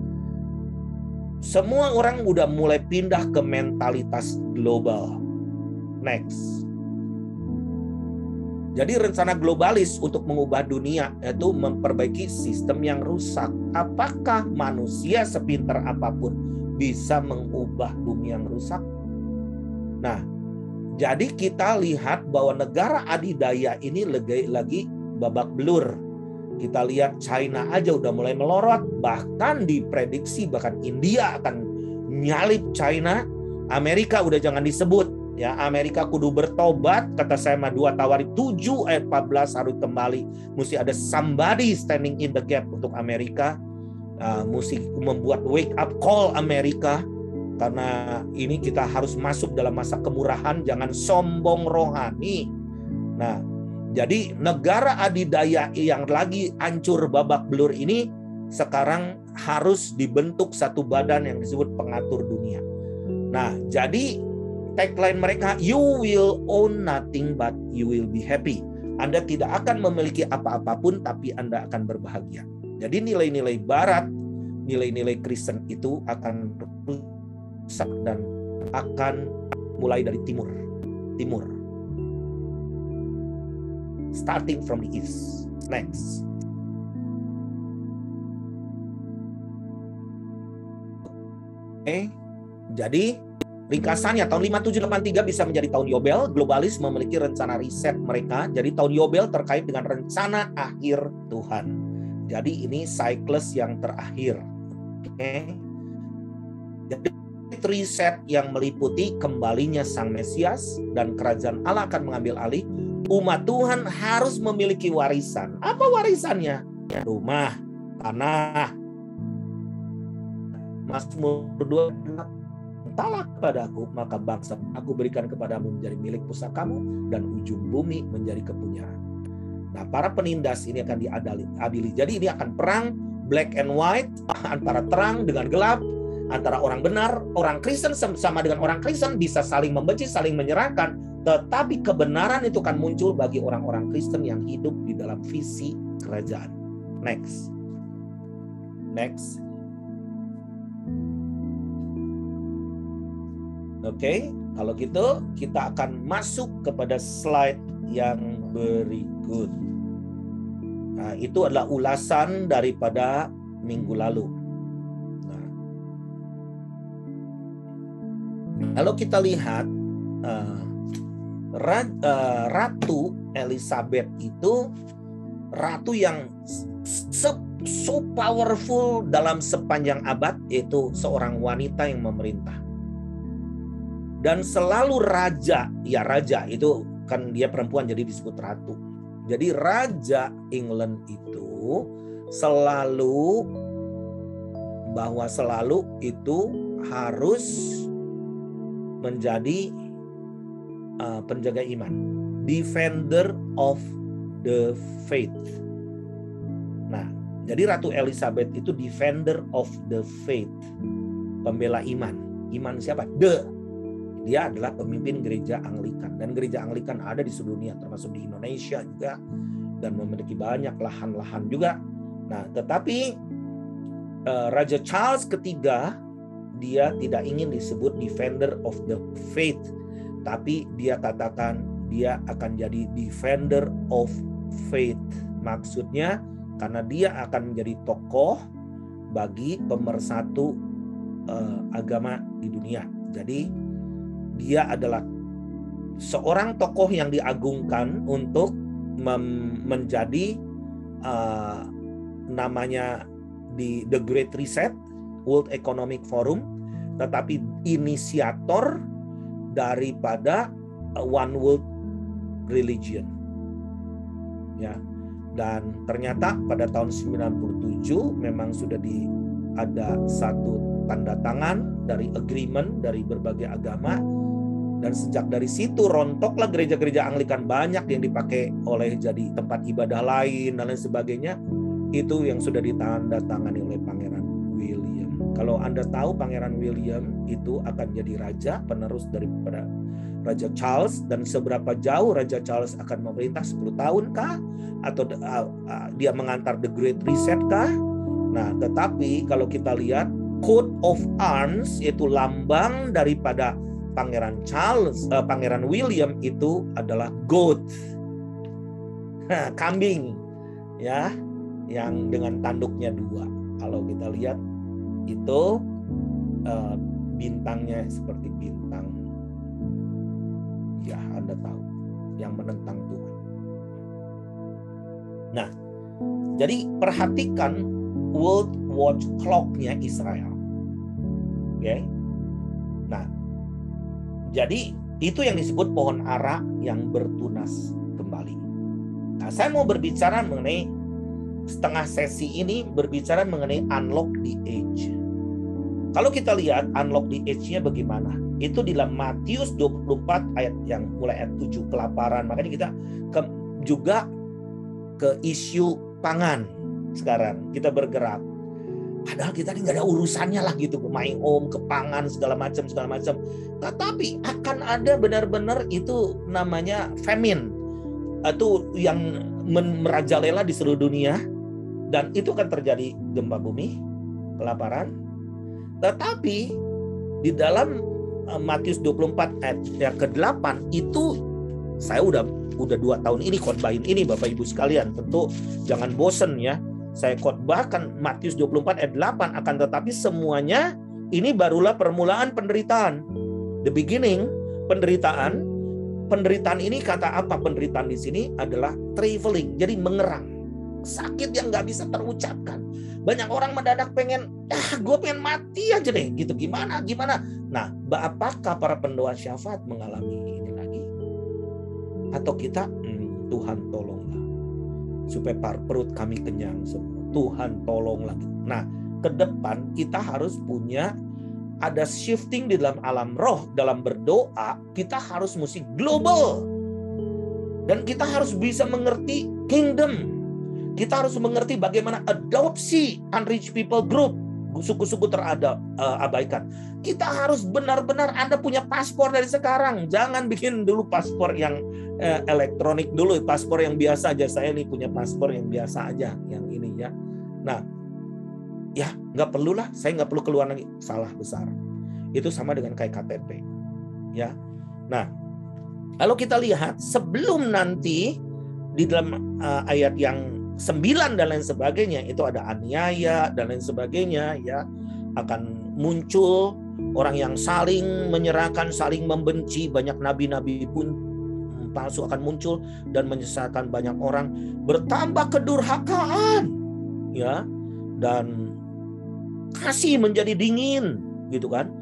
semua orang udah mulai pindah ke mentalitas global. Next. Jadi rencana globalis untuk mengubah dunia yaitu memperbaiki sistem yang rusak. Apakah manusia sepintar apapun bisa mengubah bumi yang rusak? Nah, jadi kita lihat bahwa negara adidaya ini lagi babak belur. Kita lihat China aja udah mulai melorot, bahkan diprediksi bahkan India akan nyalip China. Amerika udah jangan disebut. Ya, Amerika kudu bertobat, kata saya mah 2 Tawarik 7 ayat 14 harus kembali. Mesti ada somebody standing in the gap untuk Amerika. Mesti membuat wake up call Amerika. Karena ini kita harus masuk dalam masa kemurahan, jangan sombong rohani. Nah, jadi negara adidaya yang lagi hancur babak belur ini sekarang harus dibentuk satu badan yang disebut pengatur dunia. Nah, jadi tagline mereka, you will own nothing but you will be happy. Anda tidak akan memiliki apa-apapun, tapi Anda akan berbahagia. Jadi nilai-nilai Barat, nilai-nilai Kristen itu akan rusak dan akan mulai dari timur. Starting from the east. Next. Jadi ringkasannya tahun 5783 bisa menjadi tahun Yobel. Globalis memiliki rencana riset mereka. Jadi tahun Yobel terkait dengan rencana akhir Tuhan. Jadi ini siklus yang terakhir. Jadi riset yang meliputi kembalinya Sang Mesias dan kerajaan Allah akan mengambil alih. Umat Tuhan harus memiliki warisan. Apa warisannya? Rumah, tanah. Mazmur 2, mintalah kepadaku, maka bangsa aku berikan kepadamu menjadi milik pusakamu, dan ujung bumi menjadi kepunyaan. Nah, para penindas ini akan diadili. Jadi ini akan perang black and white, antara terang dengan gelap, antara orang benar, orang Kristen sama dengan orang Kristen, bisa saling membenci, saling menyerahkan. Tetapi kebenaran itu akan muncul bagi orang-orang Kristen yang hidup di dalam visi kerajaan. Next. Oke, kalau gitu kita akan masuk kepada slide yang berikut. Nah, itu adalah ulasan daripada minggu lalu. Nah, kalau kita lihat Ratu Elizabeth itu ratu yang so powerful dalam sepanjang abad, yaitu seorang wanita yang memerintah. Dan selalu raja itu kan dia perempuan jadi disebut ratu. Jadi Raja England itu selalu itu harus menjadi penjaga iman, defender of the faith. Nah, jadi Ratu Elizabeth itu defender of the faith, pembela iman. Iman siapa? Dia adalah pemimpin gereja Anglikan, dan gereja Anglikan ada di seluruh dunia, termasuk di Indonesia juga, dan memiliki banyak lahan-lahan juga. Nah, tetapi Raja Charles III dia tidak ingin disebut defender of the faith, tapi dia katakan dia akan jadi defender of faith. Maksudnya karena dia akan menjadi tokoh bagi pemersatu agama di dunia. Jadi dia adalah seorang tokoh yang diagungkan untuk menjadi namanya di The Great Reset, World Economic Forum, tetapi inisiator daripada One World Religion. Ya. Dan ternyata pada tahun 97 memang sudah ada satu tanda tangan dari agreement dari berbagai agama. Dan sejak dari situ rontoklah gereja-gereja Anglikan banyak yang dipakai oleh jadi tempat ibadah lain dan lain sebagainya. Itu yang sudah ditandatangani oleh Pangeran William. Kalau Anda tahu Pangeran William itu akan jadi raja penerus daripada Raja Charles, dan seberapa jauh Raja Charles akan memerintah 10 tahun kah? Atau dia mengantar The Great Reset kah? Nah, tetapi kalau kita lihat coat of arms, yaitu lambang daripada Pangeran William itu adalah goat, kambing, ya, yang dengan tanduknya 2. Kalau kita lihat itu bintangnya seperti bintang, ya Anda tahu, yang menentang Tuhan. Nah, jadi perhatikan World Watch Clock-nya Israel, oke? Nah, jadi itu yang disebut pohon ara yang bertunas kembali. Nah, saya mau berbicara mengenai setengah sesi ini, berbicara mengenai unlock the age. Kalau kita lihat unlock the age-nya bagaimana? Itu di dalam Matius 24 ayat yang mulai ayat 7, kelaparan. Makanya kita juga ke isu pangan sekarang. Kita bergerak. Padahal kita ini nggak ada urusannya lah gitu, ke my home, ke pangan segala macam. Tetapi akan ada benar-benar itu namanya famine, itu yang merajalela di seluruh dunia, dan itu akan terjadi gempa bumi, kelaparan. Tetapi di dalam Matius 24 ayat yang ke-8 itu saya udah 2 tahun ini khotbahin ini Bapak Ibu sekalian. Tentu jangan bosen ya. Saya khotbahkan Matius 24 ayat 8, akan tetapi semuanya ini barulah permulaan penderitaan. The beginning, penderitaan. Penderitaan ini kata apa? Penderitaan di sini adalah traveling, jadi mengerang. Sakit yang nggak bisa terucapkan. Banyak orang mendadak pengen, gue pengen mati aja deh, gitu. Gimana? Nah, apakah para pendoa syafaat mengalami ini lagi? Atau kita, Tuhan tolonglah, supaya perut kami kenyang semua. Tuhan tolonglah. Nah, ke depan kita harus punya ada shifting di dalam alam roh. Dalam berdoa, kita harus mesti global. Dan kita harus bisa mengerti kingdom. Kita harus mengerti bagaimana adopsi unreached people group, suku-suku terabaikan. Kita harus benar-benar Anda punya paspor dari sekarang. Jangan bikin dulu paspor yang elektronik dulu, paspor yang biasa aja. Saya nih punya paspor yang biasa aja, yang ini ya. Nah, ya nggak perlulah, saya nggak perlu keluar lagi. Salah besar. Itu sama dengan kayak KTP, ya. Nah, kalau kita lihat sebelum nanti di dalam ayat yang 9 dan lain sebagainya, itu ada aniaya dan lain sebagainya, ya, akan muncul orang yang saling menyerahkan, saling membenci. Banyak nabi-nabi pun palsu akan muncul dan menyesatkan banyak orang. Bertambah kedurhakaan, ya, dan kasih menjadi dingin, gitu kan.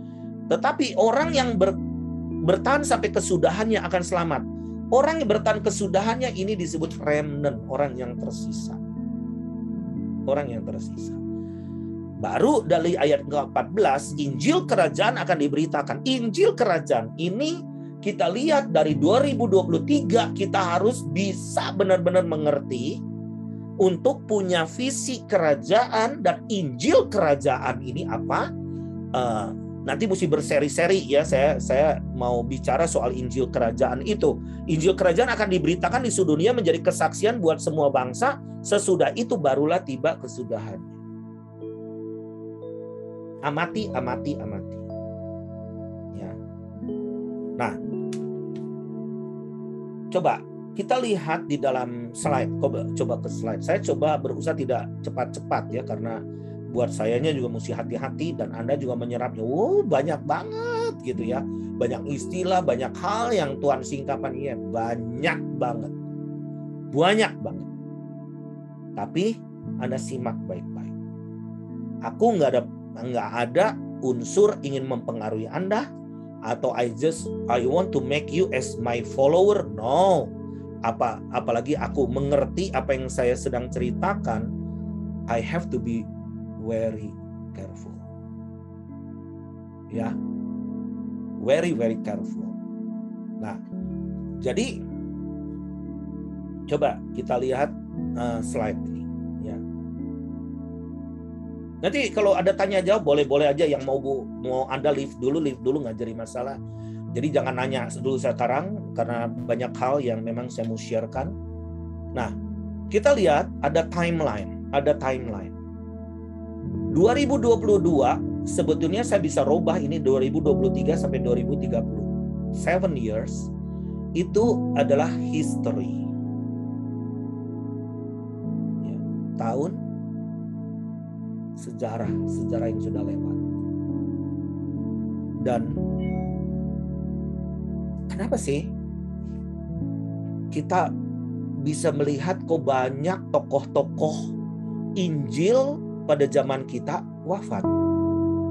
Tetapi orang yang bertahan sampai kesudahannya akan selamat. Orang yang bertahan kesudahannya ini disebut remnant, orang yang tersisa. Orang yang tersisa. Baru dari ayat ke-14, Injil Kerajaan akan diberitakan. Injil Kerajaan ini kita lihat dari 2023 kita harus bisa benar-benar mengerti untuk punya visi kerajaan, dan Injil Kerajaan ini apa? Nanti mesti berseri-seri ya, saya mau bicara soal Injil Kerajaan itu. Injil Kerajaan akan diberitakan di seluruh dunia menjadi kesaksian buat semua bangsa. Sesudah itu barulah tiba kesudahannya. Amati. Ya. Nah, coba kita lihat di dalam slide. Coba ke slide. Saya coba berusaha tidak cepat-cepat ya, karena buat sayanya juga mesti hati-hati, dan Anda juga menyerapnya. Banyak banget gitu ya. Banyak istilah, banyak hal yang Tuhan singkapan ya, banyak banget. Tapi Anda simak baik-baik. Aku nggak ada unsur ingin mempengaruhi Anda, atau I want to make you as my follower. No. Apalagi aku mengerti apa yang saya sedang ceritakan. I have to be very careful. Ya. Very careful. Nah, jadi coba kita lihat slide ini ya. Nanti kalau ada tanya jawab boleh aja, yang mau Anda leave dulu nggak jadi masalah. Jadi jangan nanya dulu sekarang, karena banyak hal yang memang saya mau sharekan. Nah, kita lihat ada timeline. 2022 sebetulnya saya bisa robah ini 2023 sampai 2030. 7 years itu adalah history. Ya, tahun sejarah yang sudah lewat. Dan kenapa sih kita bisa melihat kok banyak tokoh-tokoh Injil pada zaman kita wafat?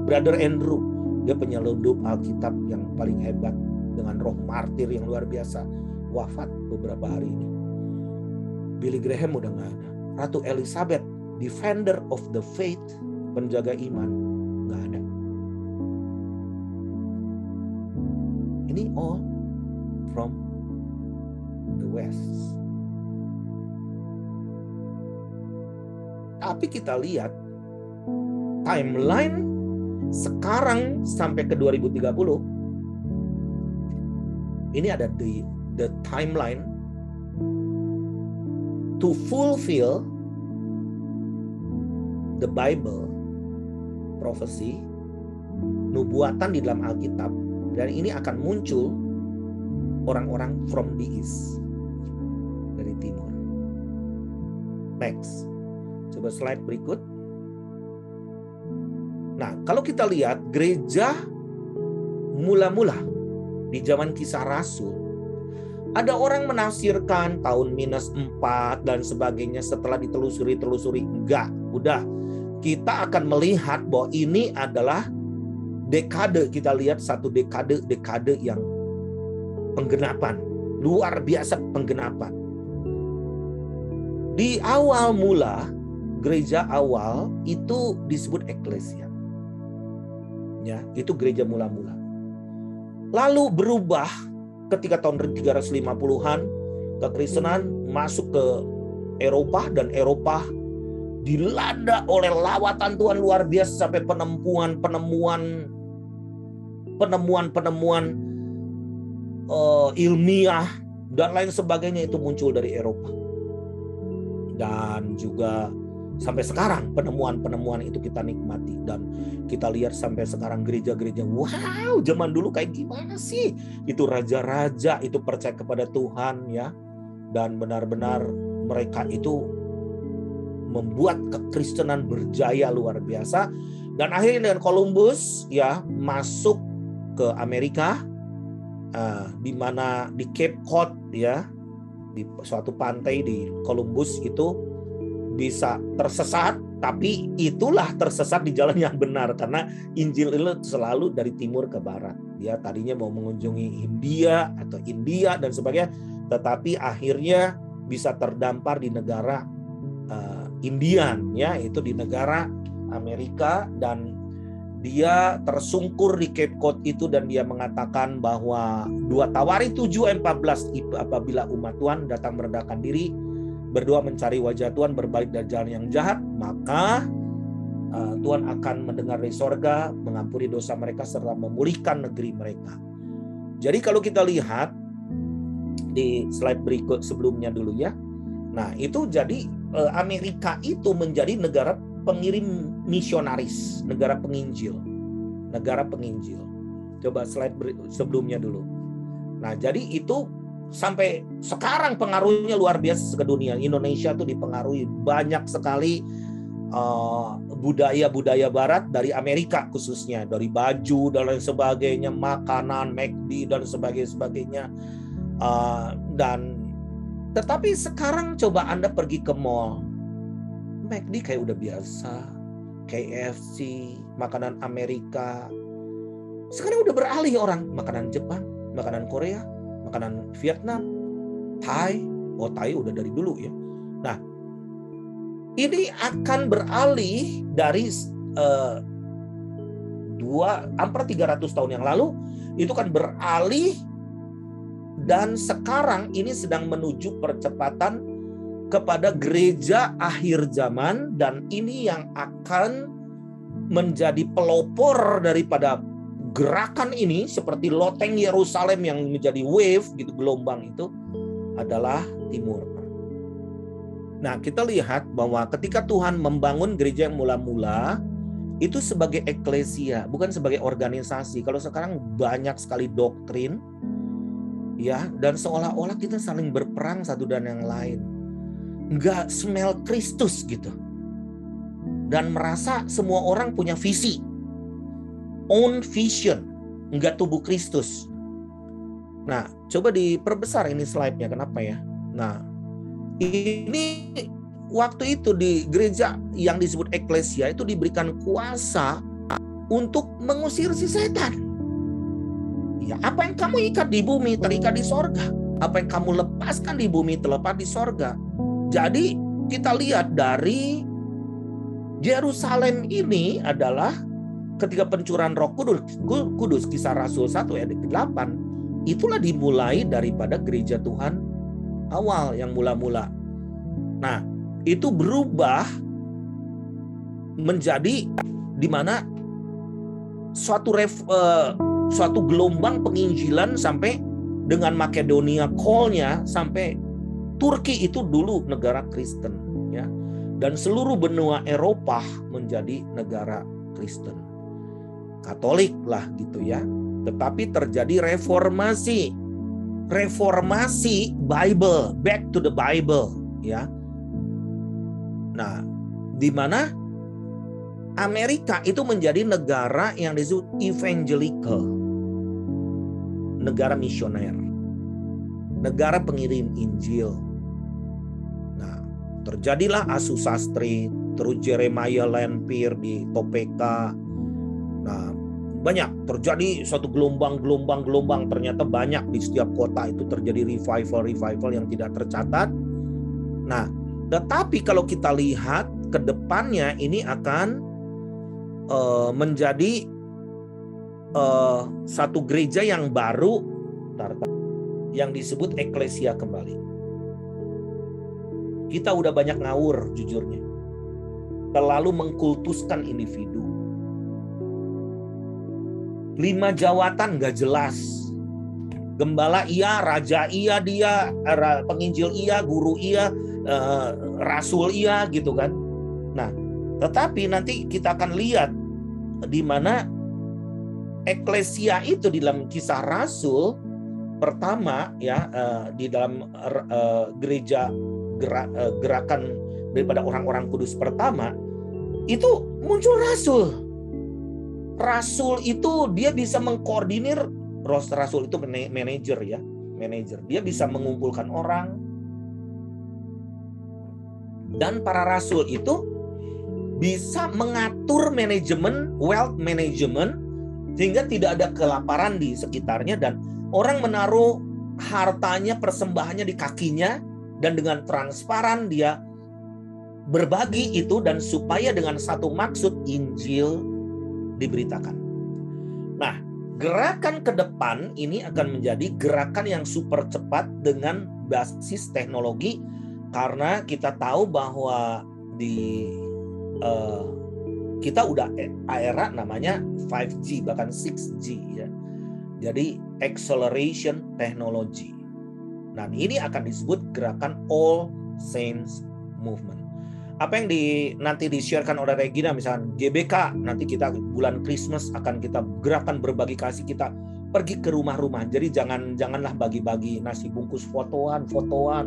Brother Andrew, dia penyelundup Alkitab yang paling hebat dengan roh martir yang luar biasa, wafat beberapa hari ini. Billy Graham udah nggak ada. Ratu Elizabeth, defender of the faith, penjaga iman, nggak ada. Ini all from the West. Tapi kita lihat timeline sekarang sampai ke 2030, ini ada the timeline to fulfill the Bible prophecy, nubuatan di dalam Alkitab, dan ini akan muncul orang-orang from the east, dari timur. Next, coba slide berikut. Nah, kalau kita lihat gereja mula-mula di zaman Kisah Rasul, ada orang menafsirkan tahun -4 dan sebagainya. Setelah ditelusuri, enggak, udah. Kita akan melihat bahwa ini adalah dekade. Kita lihat satu dekade yang penggenapan, luar biasa penggenapan. Di awal mula, gereja awal itu disebut eklesia. Ya, itu gereja mula-mula. Lalu berubah ketika tahun 350-an, kekristenan masuk ke Eropa, dan Eropa dilanda oleh lawatan Tuhan luar biasa sampai penemuan ilmiah dan lain sebagainya itu muncul dari Eropa. Dan juga sampai sekarang penemuan itu kita nikmati, dan kita lihat sampai sekarang gereja-gereja, wow, zaman dulu kayak gimana sih? Itu raja-raja itu percaya kepada Tuhan, ya. Dan benar-benar mereka itu membuat kekristenan berjaya luar biasa. Dan akhirnya dengan Columbus, ya, masuk ke Amerika, di mana di Cape Cod, ya, di suatu pantai di Columbus itu bisa tersesat, tapi itulah tersesat di jalan yang benar, karena Injil itu selalu dari timur ke barat. Dia tadinya mau mengunjungi India dan sebagainya, tetapi akhirnya bisa terdampar di negara Indian, ya, itu di negara Amerika, dan dia tersungkur di Cape Cod itu, dan dia mengatakan bahwa 2 Tawari 7:14, apabila umat Tuhan datang merendahkan diri, berdoa mencari wajah Tuhan, berbalik dari jalan yang jahat, maka Tuhan akan mendengar dari sorga, mengampuni dosa mereka, serta memulihkan negeri mereka. Jadi kalau kita lihat di slide berikut sebelumnya dulu, ya. Nah, itu jadi Amerika itu menjadi negara pengirim misionaris, negara penginjil. Coba slide sebelumnya dulu. Nah, jadi itu sampai sekarang pengaruhnya luar biasa ke dunia. Indonesia tuh dipengaruhi banyak sekali budaya Barat dari Amerika, khususnya dari baju dan lain sebagainya, makanan, McD dan sebagainya. Tetapi sekarang coba Anda pergi ke mall, McD kayak udah biasa, KFC, makanan Amerika. Sekarang udah beralih orang makanan Jepang, makanan Korea, makanan Vietnam, Thai. Oh, Thai udah dari dulu, ya. Nah, ini akan beralih dari 300 tahun yang lalu, itu kan beralih, dan sekarang ini sedang menuju percepatan kepada gereja akhir zaman, dan ini yang akan menjadi pelopor daripada gerakan ini, seperti loteng Yerusalem yang menjadi wave gitu, gelombang itu adalah timur. Nah, kita lihat bahwa ketika Tuhan membangun gereja yang mula-mula itu sebagai eklesia, bukan sebagai organisasi. Kalau sekarang banyak sekali doktrin, ya, dan seolah-olah kita saling berperang satu dan yang lain. Nggak smell Kristus gitu. Dan merasa semua orang punya visi. Own vision. Nggak tubuh Kristus. Nah, coba diperbesar ini slide-nya. Kenapa, ya? Nah, ini waktu itu di gereja yang disebut eklesia itu diberikan kuasa untuk mengusir si setan. Ya, apa yang kamu ikat di bumi terikat di sorga. Apa yang kamu lepaskan di bumi terlepas di sorga. Jadi kita lihat dari Yerusalem ini adalah ketika pencurahan Roh Kudus, Kisah Rasul 1 ayat 8, itulah dimulai daripada gereja Tuhan awal yang mula-mula. Nah, itu berubah menjadi di mana suatu gelombang penginjilan sampai dengan Makedonia call-nya sampai Turki itu dulu negara Kristen, ya, dan seluruh benua Eropa menjadi negara Kristen, Katolik lah gitu ya. Tetapi terjadi reformasi Bible, back to the Bible, ya. Nah, di mana Amerika itu menjadi negara yang disebut evangelical, negara misioner, negara pengirim Injil. Nah, terjadilah Asusastri, terus Jeremiah Lanphier di Topeka. Nah, banyak terjadi suatu gelombang. Ternyata banyak di setiap kota itu terjadi revival yang tidak tercatat. Nah, tetapi kalau kita lihat ke depannya ini akan menjadi satu gereja yang baru yang disebut eklesia kembali. Kita udah banyak ngawur jujurnya, terlalu mengkultuskan individu. 5 jawatan gak jelas. Gembala iya, raja iya, dia penginjil iya, guru iya, rasul iya gitu kan. Nah, tetapi nanti kita akan lihat di mana eklesia itu di dalam Kisah Rasul pertama, ya, di dalam gerakan daripada orang-orang kudus pertama itu muncul rasul. Rasul itu dia bisa mengkoordinir. Rasul itu manajer, ya, manajer. Dia bisa mengumpulkan orang. Dan para rasul itu bisa mengatur manajemen, wealth management, sehingga tidak ada kelaparan di sekitarnya dan orang menaruh hartanya, persembahannya di kakinya, dan dengan transparan dia berbagi itu, dan supaya dengan satu maksud Injil diberitakan. Nah, gerakan ke depan ini akan menjadi gerakan yang super cepat dengan basis teknologi, karena kita tahu bahwa kita udah era namanya 5G bahkan 6G, ya. Jadi acceleration technology. Nah, ini akan disebut gerakan All Saints Movement. Apa yang nanti di-sharekan oleh Regina, misalnya GBK, nanti kita bulan Christmas akan kita gerakan berbagi kasih, kita pergi ke rumah-rumah. Jadi janganlah bagi-bagi nasi bungkus fotoan.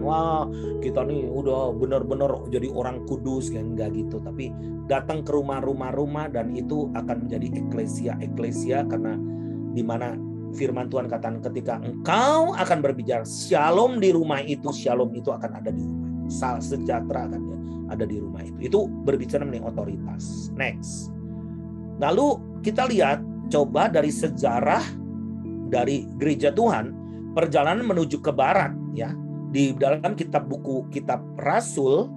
Wah, kita nih udah benar-benar jadi orang kudus, kan, enggak gitu. Tapi datang ke rumah-rumah dan itu akan menjadi eklesia, karena di mana firman Tuhan katakan ketika engkau akan berbicara shalom di rumah itu, shalom itu akan ada di rumah. Sejahtera akan ada di rumah itu. Itu berbicara mengenai otoritas. Next. Lalu kita lihat coba dari sejarah dari gereja Tuhan, perjalanan menuju ke barat, ya. Di dalam kitab Rasul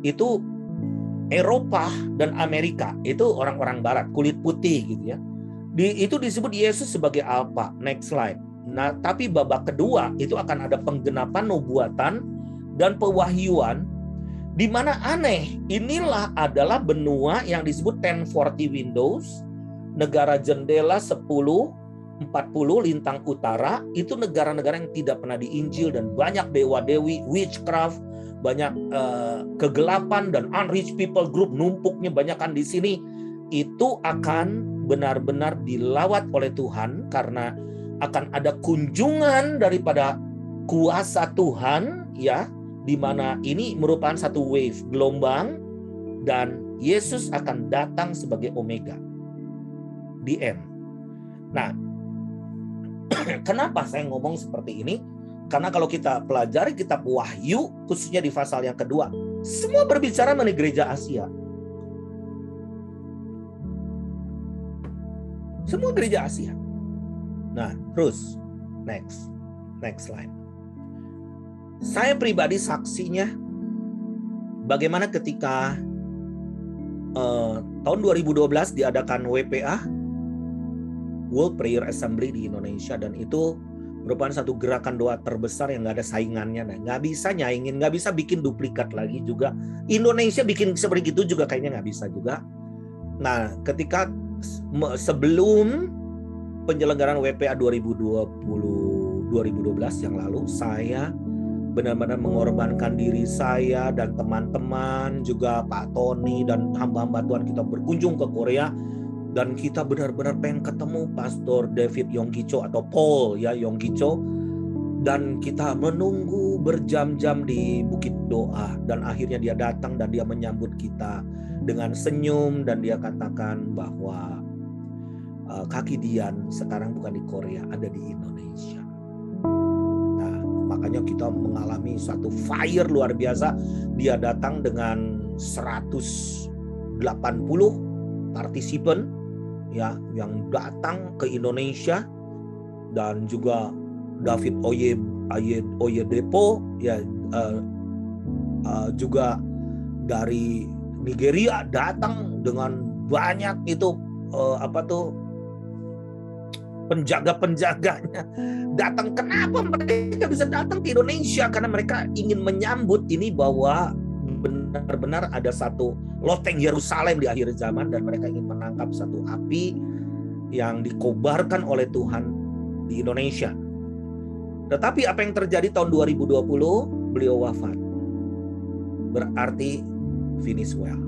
itu Eropa dan Amerika itu orang-orang barat, kulit putih gitu, ya. Itu disebut Yesus sebagai Alpha. Next slide. Nah, tapi babak kedua itu akan ada penggenapan nubuatan dan pewahyuan, di mana aneh, inilah adalah benua yang disebut 1040 windows, negara jendela 1040 lintang utara, itu negara-negara yang tidak pernah diinjil dan banyak dewa-dewi, witchcraft, banyak kegelapan dan unreached people group numpuknya banyakkan di sini. Itu akan benar-benar dilawat oleh Tuhan, karena akan ada kunjungan daripada kuasa Tuhan, ya, di mana ini merupakan satu wave, gelombang, dan Yesus akan datang sebagai Omega, the end. Nah, kenapa saya ngomong seperti ini? Karena kalau kita pelajari kitab Wahyu, khususnya di pasal yang kedua, semua berbicara mengenai gereja Asia. Semua gereja Asia. Nah, terus next slide. Saya pribadi saksinya bagaimana ketika tahun 2012 diadakan WPA, World Prayer Assembly di Indonesia, dan itu merupakan satu gerakan doa terbesar yang nggak ada saingannya. Nah, nggak bisa nyaingin, nggak bisa bikin duplikat lagi juga. Indonesia bikin seperti itu juga kayaknya nggak bisa juga. Nah, ketika sebelum penyelenggaraan WPA 2012 yang lalu, saya benar-benar mengorbankan diri saya dan teman-teman, juga Pak Tony dan hamba-hamba Tuhan, kita berkunjung ke Korea dan kita benar-benar pengen ketemu Pastor David Yonggi Cho atau Paul ya Yonggi Cho, dan kita menunggu berjam-jam di Bukit Doa, dan akhirnya dia datang dan dia menyambut kita dengan senyum dan dia katakan bahwa kaki Dian sekarang bukan di Korea, ada di Indonesia. Makanya kita mengalami satu fire luar biasa. Dia datang dengan 180 partisipan ya yang datang ke Indonesia, dan juga David Oyedepo ya juga dari Nigeria datang dengan banyak itu penjaga-penjaganya datang. Kenapa mereka bisa datang ke Indonesia? Karena mereka ingin menyambut ini bahwa benar-benar ada satu loteng Yerusalem di akhir zaman, dan mereka ingin menangkap satu api yang dikobarkan oleh Tuhan di Indonesia. Tetapi apa yang terjadi tahun 2020? Beliau wafat. Berarti finish well.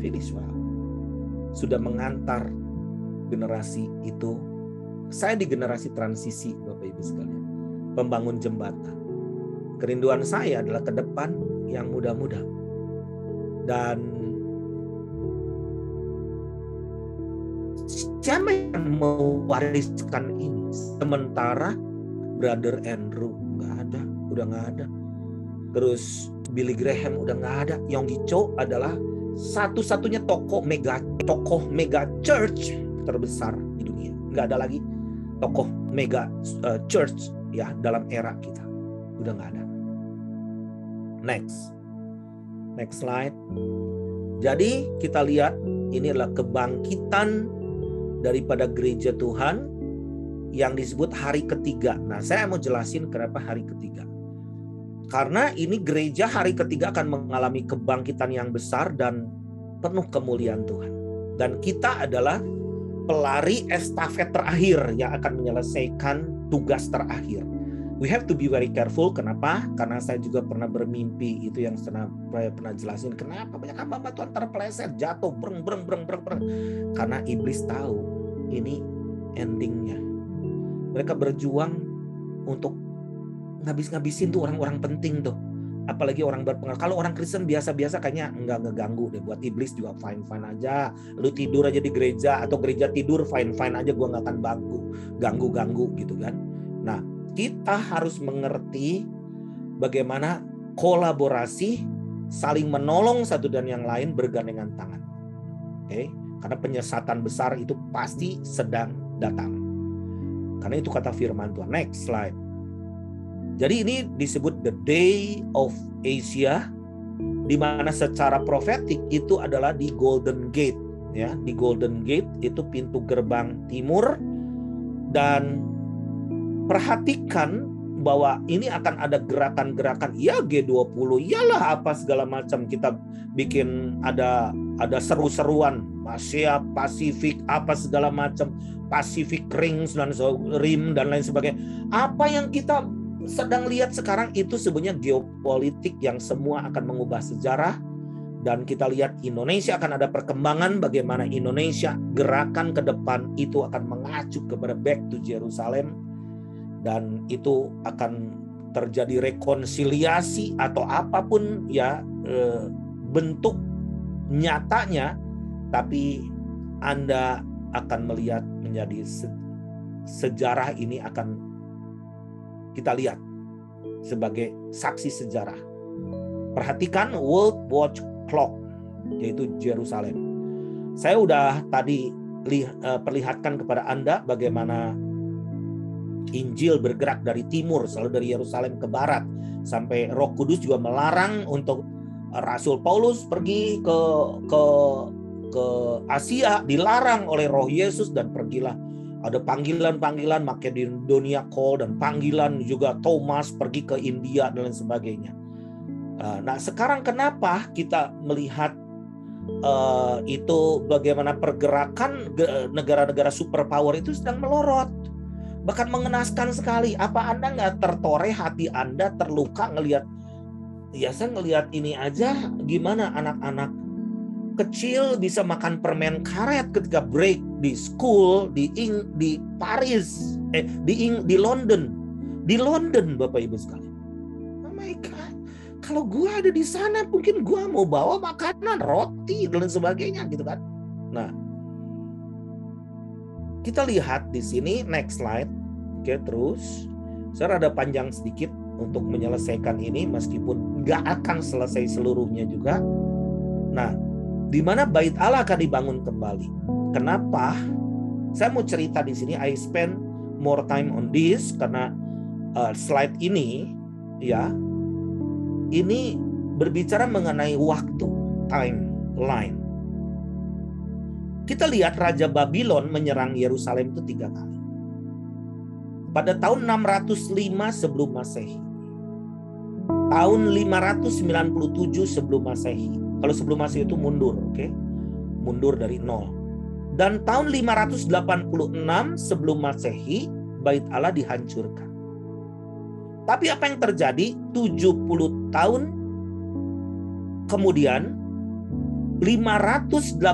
Finish well. Sudah mengantar generasi itu. Saya di generasi transisi, Bapak Ibu sekalian, pembangun jembatan. Kerinduan saya adalah ke depan yang muda-muda. Dan siapa yang mewariskan ini? Sementara Brother Andrew nggak ada, udah nggak ada. Terus Billy Graham udah nggak ada. Yonggi Cho adalah satu-satunya tokoh mega church terbesar di dunia. Nggak ada lagi tokoh mega church ya dalam era kita, udah nggak ada. Next slide. Jadi kita lihat ini adalah kebangkitan daripada gereja Tuhan yang disebut hari ketiga. Nah, saya mau jelasin kenapa hari ketiga. Karena ini gereja hari ketiga akan mengalami kebangkitan yang besar dan penuh kemuliaan Tuhan. Dan kita adalah pelari estafet terakhir yang akan menyelesaikan tugas terakhir. We have to be very careful. Kenapa? Karena saya juga pernah bermimpi, itu yang saya pernah jelasin. Kenapa banyak hamba Tuhan terpeleset, jatuh, breng. Karena iblis tahu ini endingnya. Mereka berjuang untuk ngabis-ngabisin tuh orang-orang penting tuh. Apalagi orang berpengaruh. Kalau orang Kristen biasa-biasa kayaknya enggak ngeganggu deh. Buat iblis juga fine-fine aja. Lu tidur aja di gereja atau gereja tidur fine-fine aja, gua nggak akan ganggu gitu kan. Nah, kita harus mengerti bagaimana kolaborasi, saling menolong satu dan yang lain, bergandengan tangan. Oke? Karena penyesatan besar itu pasti sedang datang. Karena itu kata firman Tuhan. Next slide. Jadi ini disebut the Day of Asia, di mana secara profetik itu adalah di Golden Gate, ya, di Golden Gate itu pintu gerbang timur. Dan perhatikan bahwa ini akan ada gerakan-gerakan, ya G20, iyalah apa segala macam, kita bikin ada seru-seruan, Asia Pasifik apa segala macam, Pacific Rings dan Rim dan lain sebagainya. Apa yang kita sedang lihat sekarang itu sebenarnya geopolitik yang semua akan mengubah sejarah. Dan kita lihat Indonesia akan ada perkembangan, bagaimana Indonesia gerakan ke depan itu akan mengacu kepada back to Jerusalem, dan itu akan terjadi rekonsiliasi atau apapun ya bentuk nyatanya, tapi Anda akan melihat menjadi sejarah ini akan kita lihat sebagai saksi sejarah. Perhatikan World Watch Clock, yaitu Jerusalem. Saya udah tadi perlihatkan kepada Anda bagaimana Injil bergerak dari timur, selalu dari Yerusalem ke barat, sampai Roh Kudus juga melarang untuk Rasul Paulus pergi ke Asia, dilarang oleh Roh Yesus, dan pergilah. Ada panggilan-panggilan Makedonia Call, dan panggilan juga Thomas pergi ke India dan lain sebagainya. Nah, sekarang kenapa kita melihat itu bagaimana pergerakan negara-negara superpower itu sedang melorot. Bahkan mengenaskan sekali. Apa Anda nggak tertoreh, hati Anda terluka ngelihat? Ya saya ngelihat ini aja, gimana anak-anak kecil bisa makan permen karet ketika break di school di Paris, di London Bapak Ibu sekalian. Oh my God, kalau gue ada di sana mungkin gue mau bawa makanan, roti dan sebagainya gitu kan. Nah, kita lihat di sini next slide. Oke, terus saya rada panjang sedikit untuk menyelesaikan ini meskipun nggak akan selesai seluruhnya juga. Nah, di mana bait Allah akan dibangun kembali. Kenapa? Saya mau cerita di sini. I spend more time on this karena slide ini ya, ini berbicara mengenai waktu, timeline. Kita lihat Raja Babylon menyerang Yerusalem itu 3 kali. Pada tahun 605 sebelum Masehi, tahun 597 sebelum Masehi. Kalau sebelum Masehi itu mundur, oke? Mundur dari 0. Dan tahun 586 sebelum Masehi, bait Allah dihancurkan. Tapi apa yang terjadi? 70 tahun kemudian 586,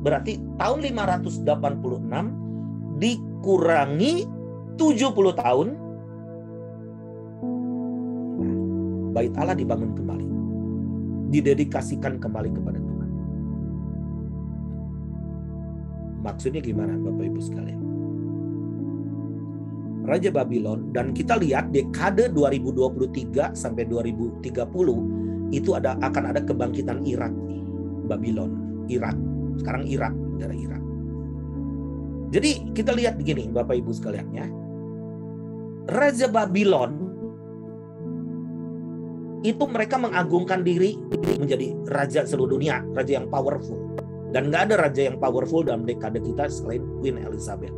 berarti tahun 586 dikurangi 70 tahun, bait Allah dibangun kembali, didedikasikan kembali kepada Tuhan. Maksudnya gimana Bapak Ibu sekalian? Raja Babylon, dan kita lihat dekade 2023 sampai 2030 itu akan ada kebangkitan Irak nih. Babylon, Irak. Sekarang Irak, negara Irak. Jadi kita lihat begini Bapak Ibu sekalian ya. Raja Babylon itu mereka mengagungkan diri menjadi raja seluruh dunia, raja yang powerful. Dan nggak ada raja yang powerful dalam dekade kita selain Queen Elizabeth.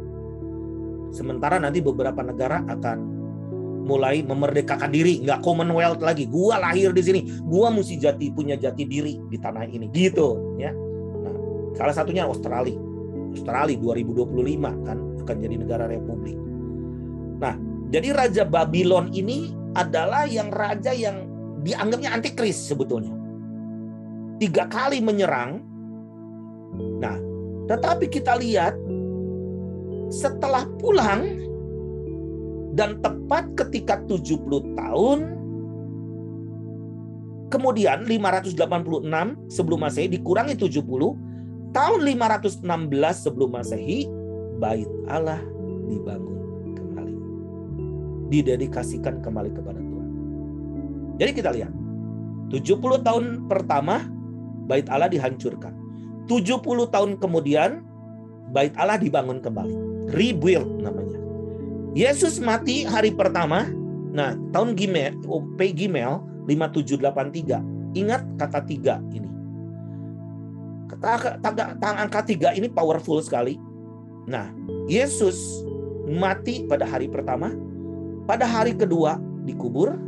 Sementara nanti beberapa negara akan mulai memerdekakan diri, nggak Commonwealth lagi. Gua lahir di sini, gua mesti punya jati diri di tanah ini, gitu ya. Nah, salah satunya Australia 2025 kan akan jadi negara republik. Nah, jadi Raja Babylon ini adalah raja yang dianggapnya antikris sebetulnya. 3 kali menyerang. Nah, tetapi kita lihat setelah pulang dan tepat ketika 70 tahun kemudian 586 sebelum Masehi dikurangi 70, tahun 516 sebelum Masehi bait Allah dibangun kembali, didedikasikan kembali kepada Tuhan. Jadi kita lihat 70 tahun pertama bait Allah dihancurkan, 70 tahun kemudian bait Allah dibangun kembali, rebuild namanya. Yesus mati hari pertama. Nah, tahun Gimel 5783. Ingat kata 3 ini. Angka 3 ini powerful sekali. Nah, Yesus mati pada hari pertama. Pada hari kedua dikubur.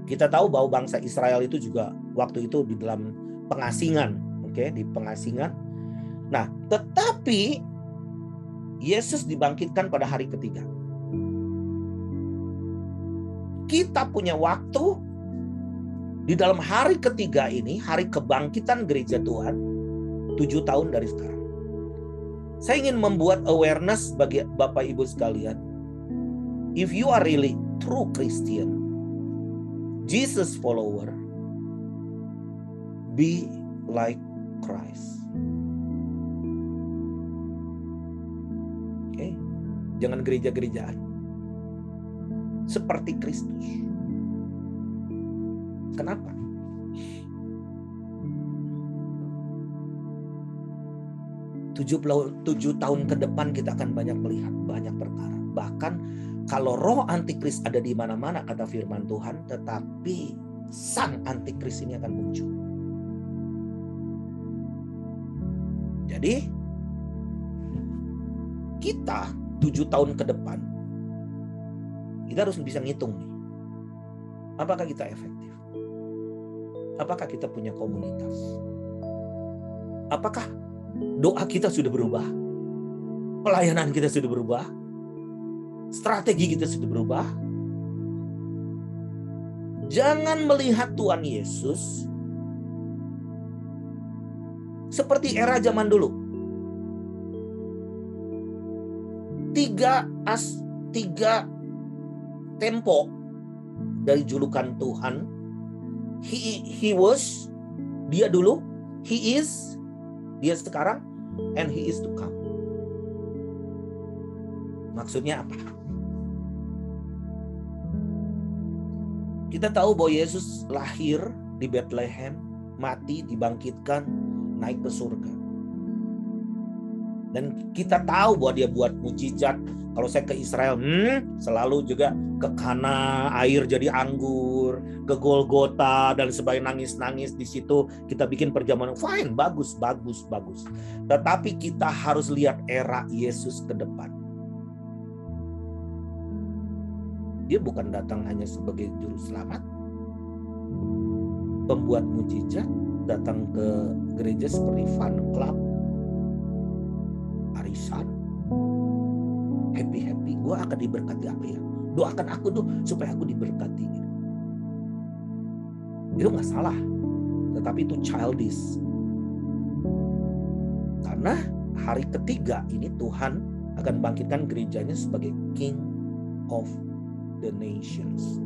Kita tahu bahwa bangsa Israel itu juga waktu itu di dalam pengasingan, oke, di pengasingan. Nah, tetapi Yesus dibangkitkan pada hari ketiga. Kita punya waktu di dalam hari ketiga ini, hari kebangkitan gereja Tuhan, 7 tahun dari sekarang. Saya ingin membuat awareness bagi Bapak Ibu sekalian. If you are really true Christian, Jesus follower, be like Christ. Oke, jangan gereja-gerejaan. Seperti Kristus. Kenapa? Tujuh tahun ke depan kita akan banyak melihat banyak perkara. Bahkan kalau roh antikris ada di mana-mana kata firman Tuhan, tetapi sang antikris ini akan muncul. Jadi kita 7 tahun ke depan kita harus bisa ngitung nih. Apakah kita efektif? Apakah kita punya komunitas? Apakah doa kita sudah berubah? Pelayanan kita sudah berubah? Strategi kita sudah berubah? Jangan melihat Tuhan Yesus seperti era zaman dulu. Tiga tempo dari julukan Tuhan. He was, dia dulu. He is, dia sekarang. And he is to come. Maksudnya apa? Kita tahu bahwa Yesus lahir di Bethlehem, mati, dibangkitkan, naik ke surga. Dan kita tahu bahwa dia buat mujizat. Kalau saya ke Israel, selalu juga ke Kana, air jadi anggur, ke Golgota dan sebagainya, nangis-nangis di situ. Kita bikin perjamuan, fine, bagus. Tetapi kita harus lihat era Yesus ke depan. Dia bukan datang hanya sebagai juru selamat, pembuat mujizat, datang ke gereja seperti fun club, arisan, happy. Gue akan diberkati apa ya? Doakan aku tuh supaya aku diberkati. Itu nggak salah, tetapi itu childish. Karena hari ketiga ini Tuhan akan bangkitkan gerejanya sebagai King of the nations,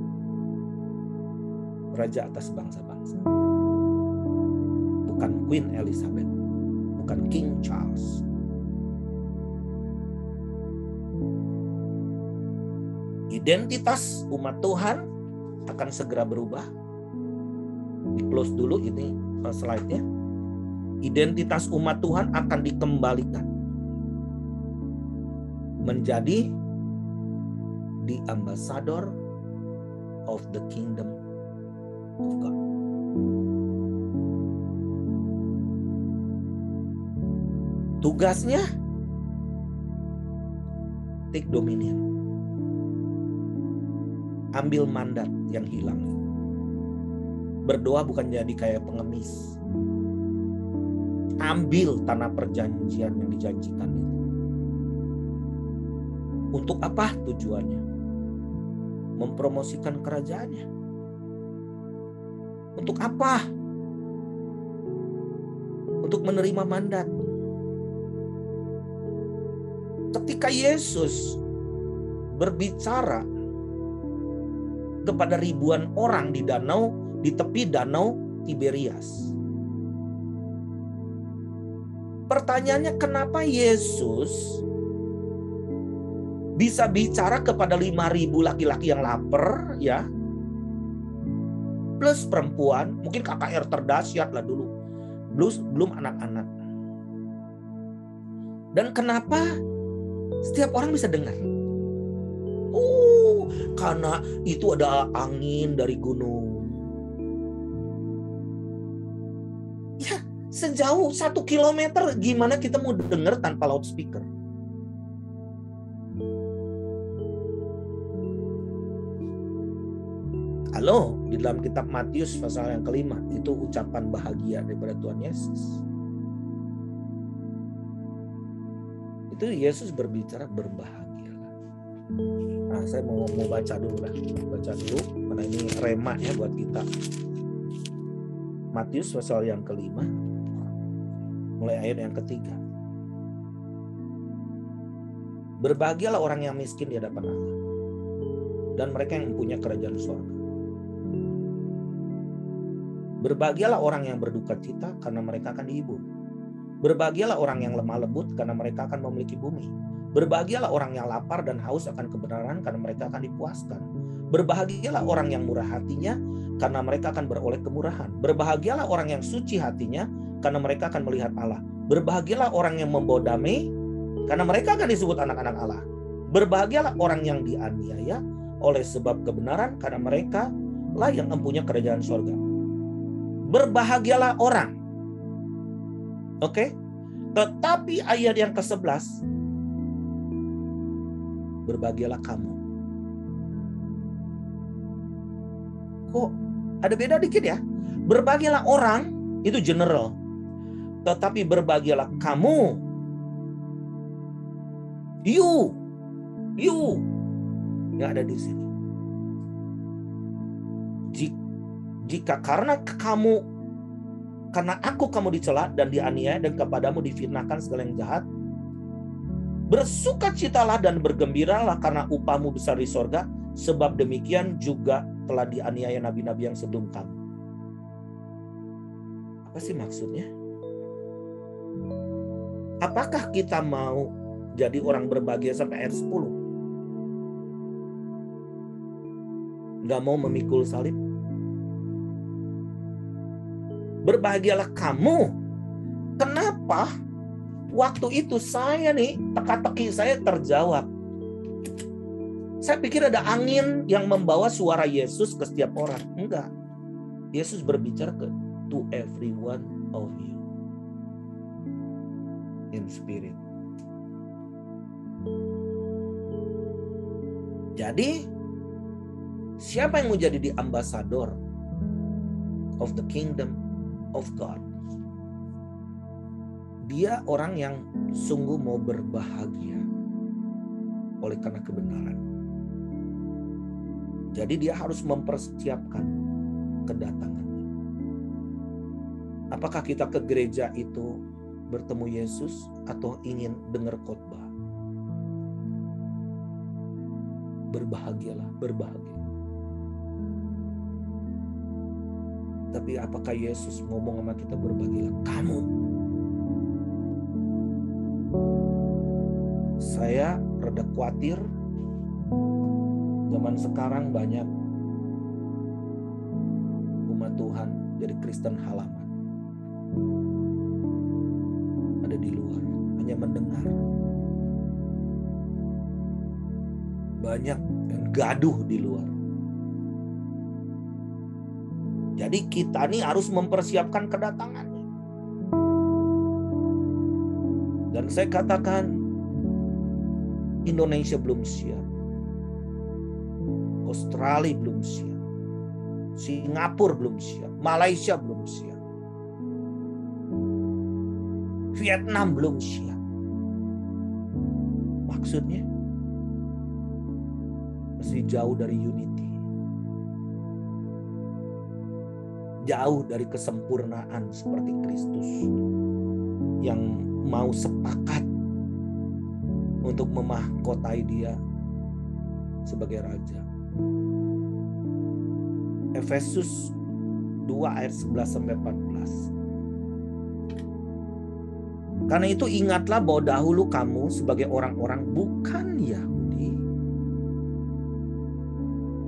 raja atas bangsa-bangsa. Bukan Queen Elizabeth, bukan King Charles. Identitas umat Tuhan akan segera berubah. Di close dulu ini slide-nya. Identitas umat Tuhan akan dikembalikan menjadi the ambassador of the kingdom of God. Tugasnya take dominion. Ambil mandat yang hilang. Berdoa bukan jadi kayak pengemis. Ambil tanah perjanjian yang dijanjikan itu. Untuk apa tujuannya? Mempromosikan kerajaannya. Untuk apa? Untuk menerima mandat. Ketika Yesus berbicara kepada ribuan orang di tepi danau Tiberias. Pertanyaannya, kenapa Yesus bisa bicara kepada 5.000 laki-laki yang lapar, ya, plus perempuan, mungkin KKR terdahsyat lah dulu, belum anak-anak. Dan kenapa setiap orang bisa dengar? Karena itu ada angin dari gunung. Ya, sejauh 1 kilometer gimana kita mau dengar tanpa loudspeaker? Halo, di dalam kitab Matius pasal yang kelima itu ucapan bahagia daripada Tuhan Yesus. Itu Yesus berbicara berbahagia. Nah, saya mau baca dulu karena ini rema ya buat kita. Matius pasal yang kelima, mulai ayat yang ketiga. Berbahagialah orang yang miskin di hadapan Allah, dan mereka yang mempunyai kerajaan surga. Berbahagialah orang yang berduka cita, karena mereka akan dihibur. Berbahagialah orang yang lemah lembut, karena mereka akan memiliki bumi. Berbahagialah orang yang lapar dan haus akan kebenaran, karena mereka akan dipuaskan. Berbahagialah orang yang murah hatinya, karena mereka akan beroleh kemurahan. Berbahagialah orang yang suci hatinya, karena mereka akan melihat Allah. Berbahagialah orang yang membawa damai, karena mereka akan disebut anak-anak Allah. Berbahagialah orang yang dianiaya oleh sebab kebenaran, karena mereka lah yang mempunyai kerajaan surga. Berbahagialah orang. Oke? Tetapi ayat yang ke-11, berbahagialah kamu. Kok ada beda dikit ya? Berbahagialah orang itu general. tetapi berbahagialah kamu. You yang ada di sini. Jika karena aku kamu dicela dan dianiaya dan kepadamu difitnahkan segala yang jahat, bersukacitalah dan bergembiralah karena upahmu besar di sorga, sebab demikian juga telah dianiaya nabi-nabi yang sebelum kamu. Apa sih maksudnya? Apakah kita mau jadi orang berbahagia sampai ayat 10? Gak mau memikul salib? Berbahagialah kamu. Kenapa? Waktu itu saya nih, teka-teki saya terjawab. Saya pikir ada angin yang membawa suara Yesus ke setiap orang. Enggak. Yesus berbicara to every one of you. In spirit. Jadi, siapa yang mau jadi the ambassador of the kingdom of God? Dia orang yang sungguh mau berbahagia oleh karena kebenaran. Jadi dia harus mempersiapkan kedatangannya. Apakah kita ke gereja itu bertemu Yesus atau ingin dengar khotbah? Berbahagialah, berbahagia. Tapi apakah Yesus ngomong sama kita berbahagialah kamu? Saya rada khawatir zaman sekarang banyak umat Tuhan jadi Kristen halaman. Ada di luar, hanya mendengar. Banyak yang gaduh di luar. Jadi kita nih harus mempersiapkan kedatangannya. Dan saya katakan, Indonesia belum siap. Australia belum siap. Singapura belum siap. Malaysia belum siap. Vietnam belum siap. Maksudnya masih jauh dari unity. Jauh dari kesempurnaan seperti Kristus yang mau sepakat untuk memahkotai dia sebagai raja. Efesus 2 ayat 11 sampai 14. Karena itu ingatlah bahwa dahulu kamu sebagai orang-orang bukan Yahudi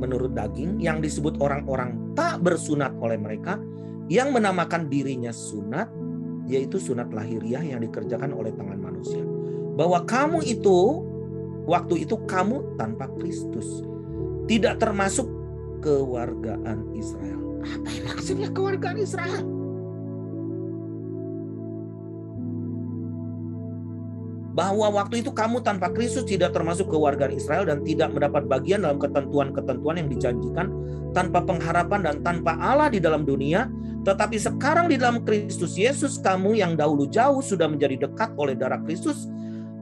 menurut daging yang disebut orang-orang tak bersunat oleh mereka yang menamakan dirinya sunat, yaitu sunat lahiriah yang dikerjakan oleh tangan manusia. Bahwa kamu itu waktu itu kamu tanpa Kristus, tidak termasuk kewargaan Israel. Apa yang maksudnya kewargaan Israel? Bahwa waktu itu kamu tanpa Kristus tidak termasuk kewargaan Israel dan tidak mendapat bagian dalam ketentuan-ketentuan yang dijanjikan, tanpa pengharapan dan tanpa Allah di dalam dunia. Tetapi sekarang di dalam Kristus Yesus, kamu yang dahulu jauh sudah menjadi dekat oleh darah Kristus,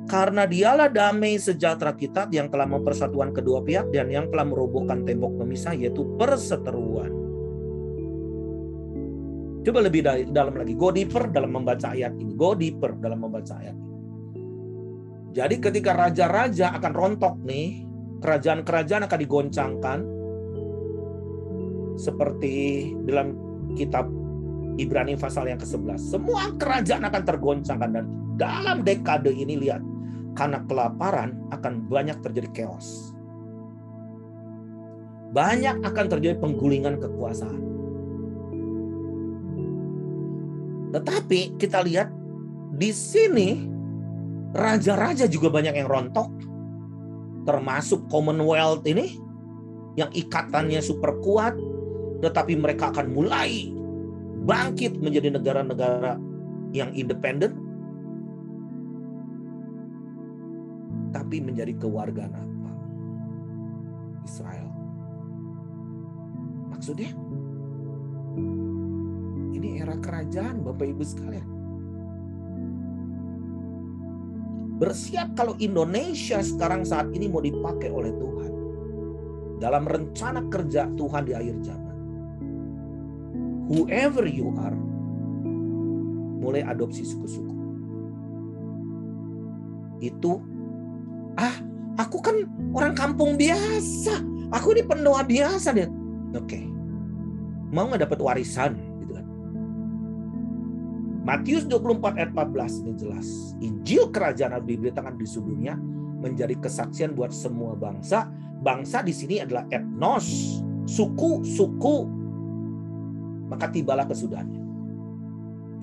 karena dialah damai sejahtera kita yang telah mempersatukan kedua pihak dan yang telah merobohkan tembok pemisah, yaitu perseteruan. Coba lebih dalam lagi, go deeper dalam membaca ayat ini. Go deeper dalam membaca ayat ini. Jadi ketika raja-raja akan rontok nih, kerajaan-kerajaan akan digoncangkan, seperti dalam kitab Ibrani pasal yang ke-11. Semua kerajaan akan tergoncangkan, dan dalam dekade ini lihat, karena kelaparan akan banyak terjadi chaos. Banyak akan terjadi penggulingan kekuasaan. Tetapi kita lihat di sini raja-raja juga banyak yang rontok, termasuk Commonwealth ini yang ikatannya super kuat, tetapi mereka akan mulai bangkit menjadi negara-negara yang independen, tapi menjadi kewargaan apa? Israel. Maksudnya ini era kerajaan, Bapak Ibu sekalian. Bersiap kalau Indonesia sekarang saat ini mau dipakai oleh Tuhan dalam rencana kerja Tuhan di akhir zaman. Whoever you are, mulai adopsi suku-suku. Itu, aku kan orang kampung biasa. Aku ini pendoa biasa deh. Oke. Mau nggak dapat warisan? Gitu kan. Matius 24 ayat 14 ini jelas. Injil kerajaan Allah diberitakan di seluruh dunia menjadi kesaksian buat semua bangsa. Bangsa di sini adalah etnos, suku. Maka tibalah kesudahannya.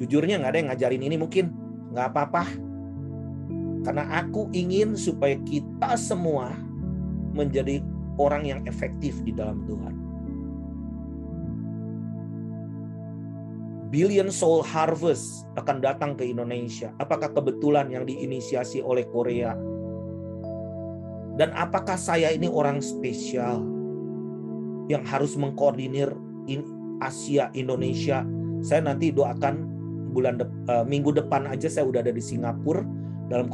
Jujurnya nggak ada yang ngajarin ini mungkin. Nggak apa-apa. Karena aku ingin supaya kita semua menjadi orang yang efektif di dalam Tuhan. Billion Soul Harvest akan datang ke Indonesia. Apakah kebetulan yang diinisiasi oleh Korea? Dan apakah saya ini orang spesial yang harus mengkoordinir Asia, Indonesia? Saya nanti doakan minggu depan aja saya udah ada di Singapura dalam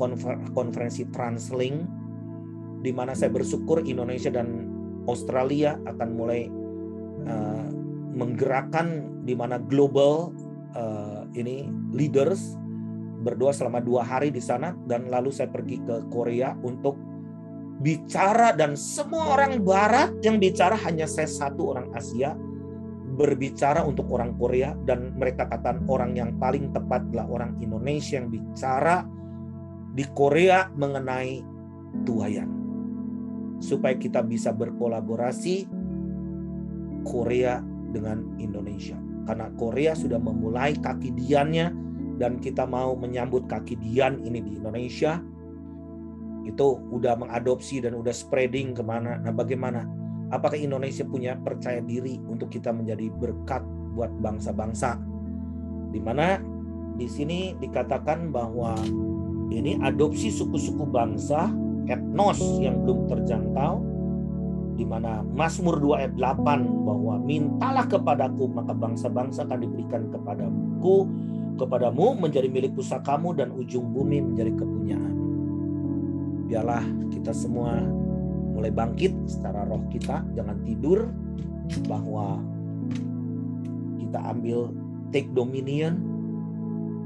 konferensi Translink, di mana saya bersyukur Indonesia dan Australia akan mulai menggerakkan di mana global leaders berdoa selama 2 hari di sana, dan lalu saya pergi ke Korea untuk bicara, dan semua orang Barat yang bicara hanya saya satu orang Asia berbicara untuk orang Korea, dan mereka katakan orang yang paling tepat adalah orang Indonesia yang bicara di Korea mengenai tuayan, supaya kita bisa berkolaborasi Korea dengan Indonesia. Karena Korea sudah memulai kaki diannya dan kita mau menyambut kaki dian ini di Indonesia. Itu udah mengadopsi dan udah spreading kemana. Nah, bagaimana? Apakah Indonesia punya percaya diri untuk kita menjadi berkat buat bangsa-bangsa? Di mana di sini dikatakan bahwa ini adopsi suku-suku bangsa, etnos yang belum terjangkau, di mana Mazmur 2 ayat 8 bahwa mintalah kepadaku maka bangsa-bangsa akan diberikan kepadamu menjadi milik pusakamu dan ujung bumi menjadi kepunyaan. Biarlah kita semua mulai bangkit secara roh kita, jangan tidur, bahwa kita ambil take dominion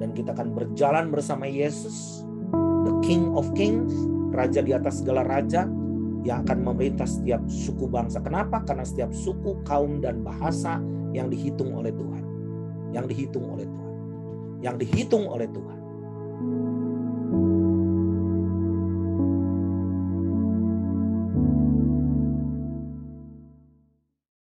dan kita akan berjalan bersama Yesus, the King of Kings, Raja di atas segala raja, yang akan memerintah setiap suku bangsa. Kenapa? Karena setiap suku, kaum, dan bahasa yang dihitung oleh Tuhan. Yang dihitung oleh Tuhan.